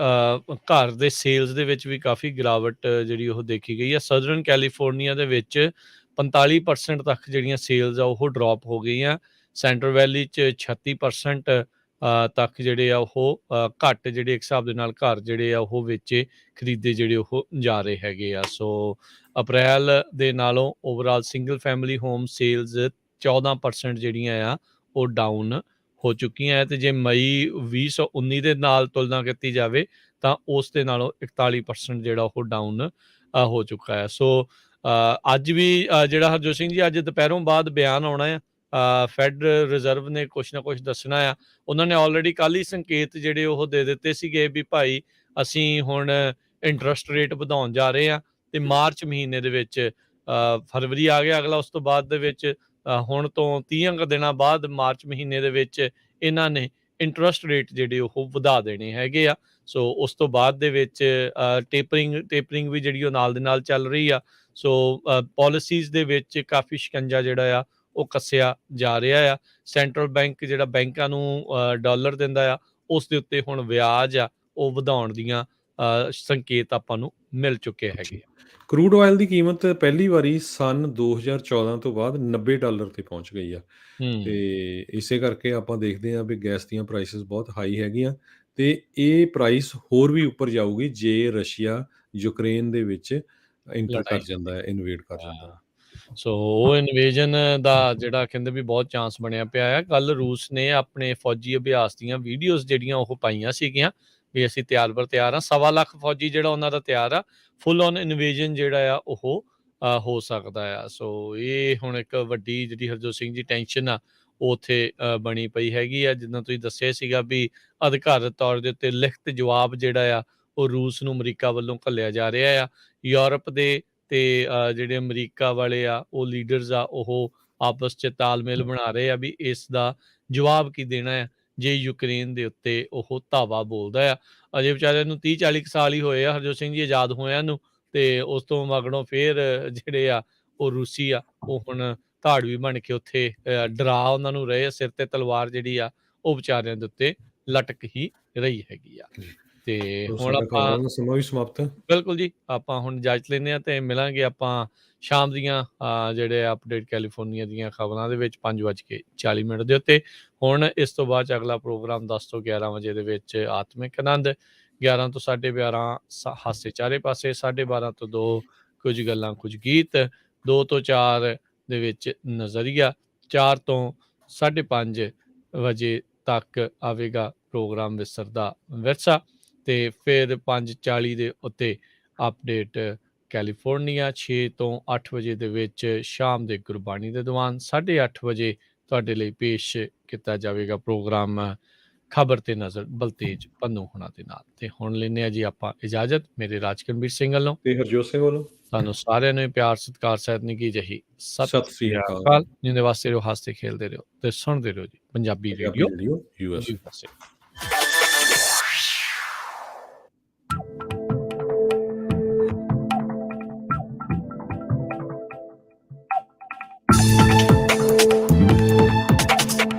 ਘਰ ਦੇ ਸੇਲਸ ਦੇ ਵਿੱਚ ਵੀ ਕਾਫੀ ਗਿਰਾਵਟ ਜਿਹੜੀ ਉਹ ਦੇਖੀ ਗਈ ਹੈ। ਸਦਰਨ ਕੈਲੀਫੋਰਨੀਆ ਦੇ ਵਿੱਚ 45% ਤੱਕ ਜਿਹੜੀਆਂ ਸੇਲਸ ਆ ਉਹ ਡਰੋਪ ਹੋ ਗਈਆਂ। ਸੈਂਟਰਲ ਵੈਲੀ 'ਚ 36% ਤੱਕ ਜਿਹੜੇ ਆ ਉਹ ਘੱਟ ਜਿਹੜੇ ਇੱਕ ਹਿਸਾਬ ਦੇ ਨਾਲ ਘਰ ਜਿਹੜੇ ਆ ਉਹ ਵੇਚੇ ਖਰੀਦੇ ਜਿਹੜੇ ਉਹ ਜਾ ਰਹੇ ਹੈਗੇ ਆ। ਸੋ ਅਪ੍ਰੈਲ ਦੇ ਨਾਲੋਂ overall single family home sales 14% ਜਿਹੜੀਆਂ ਆ ਉਹ ਡਾਊਨ ਹੋ ਚੁੱਕੀਆਂ ਹੈ, ਅਤੇ ਜੇ ਮਈ 2019 ਦੇ ਨਾਲ ਤੁਲਨਾ ਕੀਤੀ ਜਾਵੇ ਤਾਂ ਉਸ ਦੇ ਨਾਲੋਂ 41% ਜਿਹੜਾ ਉਹ ਡਾਊਨ ਹੋ ਚੁੱਕਾ ਹੈ। ਸੋ ਅੱਜ ਵੀ ਜਿਹੜਾ ਹਰਜੋਤ ਸਿੰਘ ਜੀ ਅੱਜ ਦੁਪਹਿਰੋਂ ਬਾਅਦ ਬਿਆਨ ਆਉਣਾ ਆ, ਫੈਡ ਰਿਜ਼ਰਵ ਨੇ ਕੁਛ ਨਾ ਕੁਛ ਦੱਸਣਾ ਆ। ਉਹਨਾਂ ਨੇ ਆਲਰੇਡੀ ਕੱਲ੍ਹ ਹੀ ਸੰਕੇਤ ਜਿਹੜੇ ਉਹ ਦੇ ਦਿੱਤੇ ਸੀਗੇ ਵੀ ਭਾਈ ਅਸੀਂ ਹੁਣ ਇੰਟਰਸਟ ਰੇਟ ਵਧਾਉਣ ਜਾ ਰਹੇ ਹਾਂ, ਅਤੇ ਮਾਰਚ ਮਹੀਨੇ ਦੇ ਵਿੱਚ ਫਰਵਰੀ ਆ ਗਿਆ ਅਗਲਾ, ਉਸ ਤੋਂ ਬਾਅਦ ਦੇ ਵਿੱਚ ਹੁਣ ਤੋਂ 30 ਕੁ ਦਿਨਾਂ ਬਾਅਦ ਮਾਰਚ ਮਹੀਨੇ ਦੇ ਵਿੱਚ ਇਹਨਾਂ ਨੇ ਇੰਟਰਸਟ ਰੇਟ ਜਿਹੜੇ ਉਹ ਵਧਾ ਦੇਣੇ ਹੈਗੇ ਆ। ਸੋ ਉਸ ਤੋਂ ਬਾਅਦ ਦੇ ਵਿੱਚ ਟੇਪਰਿੰਗ ਵੀ ਜਿਹੜੀ ਉਹ ਨਾਲ ਦੇ ਨਾਲ ਚੱਲ ਰਹੀ ਆ। ਸੋ ਪਾਲਿਸੀਜ਼ ਦੇ ਵਿੱਚ ਕਾਫੀ ਸ਼ਿਕੰਜਾ ਜਿਹੜਾ ਆ ਉਹ ਕੱਸਿਆ ਜਾ ਰਿਹਾ ਆ। ਸੈਂਟਰਲ ਬੈਂਕ ਜਿਹੜਾ ਬੈਂਕਾਂ ਨੂੰ ਡਾਲਰ ਦਿੰਦਾ ਆ ਉਸ ਦੇ ਉੱਤੇ ਹੁਣ ਵਿਆਜ ਆ ਉਹ ਵਧਾਉਣ ਦੀਆਂ ਸੰਕੇਤ ਆਪਾਂ ਨੂੰ ਮਿਲ ਚੁੱਕੇ ਹੈਗੇ ਆ। ਕਰੂਡ ਆਇਲ ਦੀ ਕੀਮਤ ਪਹਿਲੀ ਵਾਰੀ ਸਨ 2014 ਤੋਂ ਬਾਅਦ $90 ਤੇ ਪਹੁੰਚ ਗਈ ਆ, ਤੇ ਇਸੇ ਕਰਕੇ ਆਪਾਂ ਦੇਖਦੇ ਹਾਂ ਵੀ ਗੈਸ ਦੀਆਂ ਪ੍ਰਾਈਸਿਸ ਬਹੁਤ ਹਾਈ ਹੈਗੀਆਂ, ਤੇ ਇਹ ਪ੍ਰਾਈਸ ਹੋਰ ਵੀ ਉੱਪਰ ਜਾਊਗੀ ਜੇ ਰਸ਼ੀਆ ਯੂਕਰੇਨ ਦੇ ਵਿੱਚ ਇੰਟਰ ਕਰ ਜਾਂਦਾ ਹੈ, ਇਨਵੇਡ ਕਰ ਜਾਂਦਾ ਹੈ। ਸੋ ਉਹ ਇਨਵੇਜਨ ਦਾ ਜਿਹੜਾ ਕਹਿੰਦੇ ਵੀ ਬਹੁਤ ਚਾਂਸ ਬਣਿਆ ਪਿਆ ਆ। ਕੱਲ ਰੂਸ ਨੇ ਆਪਣੇ ਫੌਜੀ ਅਭਿਆਸ ਦੀਆਂ ਵੀਡੀਓਜ਼ ਜਿਹੜੀਆਂ ਉਹ ਪਾਈਆਂ ਸੀਗੀਆਂ ਵੀ ਅਸੀਂ ਤਿਆਰ ਬਰ ਤਿਆਰ ਹਾਂ। 1.25 ਲੱਖ ਫੌਜੀ ਜਿਹੜਾ ਉਹਨਾਂ ਦਾ ਤਿਆਰ ਆ, ਫੁੱਲ ਔਨ ਇਨਵੇਜਨ ਜਿਹੜਾ ਆ ਉਹ ਹੋ ਸਕਦਾ ਆ। ਸੋ ਇਹ ਹੁਣ ਇੱਕ ਵੱਡੀ ਜਿਹੜੀ ਹਰਜੋਤ ਸਿੰਘ ਜੀ ਟੈਨਸ਼ਨ ਆ ਉਹ ਉੱਥੇ ਬਣੀ ਪਈ ਹੈਗੀ ਆ। ਜਿੱਦਾਂ ਤੁਸੀਂ ਦੱਸਿਆ ਸੀਗਾ ਵੀ ਅਧਿਕਾਰਤ ਤੌਰ ਦੇ ਉੱਤੇ ਲਿਖਤ ਜਵਾਬ ਜਿਹੜਾ ਆ ਉਹ ਰੂਸ ਨੂੰ ਅਮਰੀਕਾ ਵੱਲੋਂ ਘੱਲਿਆ ਜਾ ਰਿਹਾ ਆ। ਯੂਰਪ ਦੇ ਤੇ ਜਿਹੜੇ ਅਮਰੀਕਾ ਵਾਲੇ ਆ ਉਹ ਲੀਡਰਸ ਆ ਉਹ ਆਪਸ 'ਚ ਤਾਲਮੇਲ ਬਣਾ ਰਹੇ ਆ ਵੀ ਇਸ ਦਾ ਜਵਾਬ ਕੀ ਦੇਣਾ ਆ ਜੇ ਯੂਕਰੇਨ ਦੇ ਉੱਤੇ ਉਹ ਧਾਵਾ ਬੋਲਦਾ ਆ। ਅਜੇ ਵਿਚਾਰਿਆਂ ਨੂੰ 30-40 ਸਾਲ ਹੀ ਹੋਏ ਆ ਹਰਜੋਤ ਸਿੰਘ ਜੀ ਆਜ਼ਾਦ ਹੋਇਆਂ ਨੂੰ, ਤੇ ਉਸ ਤੋਂ ਮਗਰੋਂ ਫਿਰ ਜਿਹੜੇ ਆ ਉਹ ਰੂਸੀ ਆ ਉਹ ਹੁਣ ਧਾੜਵੀ ਬਣ ਕੇ ਉੱਥੇ ਡਰਾ ਉਹਨਾਂ ਨੂੰ ਰਹੇ ਆ, ਸਿਰ ਤੇ ਤਲਵਾਰ ਜਿਹੜੀ ਆ ਉਹ ਵਿਚਾਰਿਆਂ ਦੇ ਉੱਤੇ ਲਟਕ ਹੀ ਰਹੀ ਹੈਗੀ ਆ। ਤੇ ਹੁਣ ਆਪਾਂ ਸਮਾਂ ਵੀ ਸਮਾਪਤ, ਬਿਲਕੁਲ ਜੀ, ਆਪਾਂ ਹੁਣ ਇਜਾਜ਼ਤ ਲੈਂਦੇ ਹਾਂ ਤੇ ਮਿਲਾਂਗੇ ਆਪਾਂ ਸ਼ਾਮ ਦੀਆਂ ਜਿਹੜੇ ਅਪਡੇਟ ਕੈਲੀਫੋਰਨੀਆ ਦੀਆਂ ਖਬਰਾਂ ਦੇ ਵਿੱਚ 5:40 ਦੇ ਉੱਤੇ। ਹੁਣ ਇਸ ਤੋਂ ਬਾਅਦ ਅਗਲਾ ਪ੍ਰੋਗਰਾਮ 10 ਤੋਂ 11 ਵਜੇ ਦੇ ਵਿੱਚ ਆਤਮਿਕ ਆਨੰਦ, 11 ਤੋਂ 12:30 ਹਾਸੇ ਚਾਰੇ ਪਾਸੇ, 12:30 ਤੋਂ 2 ਕੁਝ ਗੱਲਾਂ ਕੁਝ ਗੀਤ, 2 ਤੋਂ 4 ਦੇ ਵਿੱਚ ਨਜ਼ਰੀਆ, 4 ਤੋਂ 5:30 ਵਜੇ ਤੱਕ ਆਵੇਗਾ ਪ੍ਰੋਗਰਾਮ ਵਿਸਰ ਦਾ ਵਿਰਸਾ, ਤੇ ਫਿਰ 5:40 ਦੇ ਉੱਤੇ ਅਪਡੇਟ ਕੈਲੀਫੋਰਨੀਆ, 6 ਤੋਂ 8 ਵਜੇ ਦੇ ਵਿੱਚ ਸ਼ਾਮ ਦੇ ਗੁਰਬਾਣੀ ਦੇ ਦੀਵਾਨ, 8:30 ਵਜੇ ਤੁਹਾਡੇ ਲਈ ਪੇਸ਼ ਕੀਤਾ ਜਾਵੇਗਾ ਪ੍ਰੋਗਰਾਮ ਖਬਰ ਤੇ ਨਜ਼ਰ ਬਲਤੇਜ ਪੰਨੂ ਹੋਣਾ ਦੇ ਨਾਲ। ਤੇ ਹੁਣ ਲੈਂਦੇ ਹਾਂ ਜੀ ਆਪਾਂ ਇਜਾਜ਼ਤ, ਮੇਰੇ ਰਾਜਕਰਮਵੀਰ ਸਿੰਘ ਵੱਲੋਂ ਤੇ ਹਰਜੋਤ ਸਿੰਘ ਵੱਲੋਂ ਤੁਹਾਨੂੰ ਸਾਰਿਆਂ ਨੂੰ ਪਿਆਰ ਸਤਿਕਾਰ ਸਹਿਤ ਨਿੱਘੀ ਜਿਹੀ ਸਤਿ ਸ੍ਰੀ ਅਕਾਲ। ਅਕਾਲ। ਜਿੰਦੇ ਵਾਸਤੇ ਰਹੋ, ਹੱਸਦੇ ਖੇਲਦੇ ਰਹੋ ਤੇ ਸੁਣਦੇ ਰਹੋ ਜੀ ਪੰਜਾਬੀ ਰੇਡੀਓ ਯੂਐਸ। USA।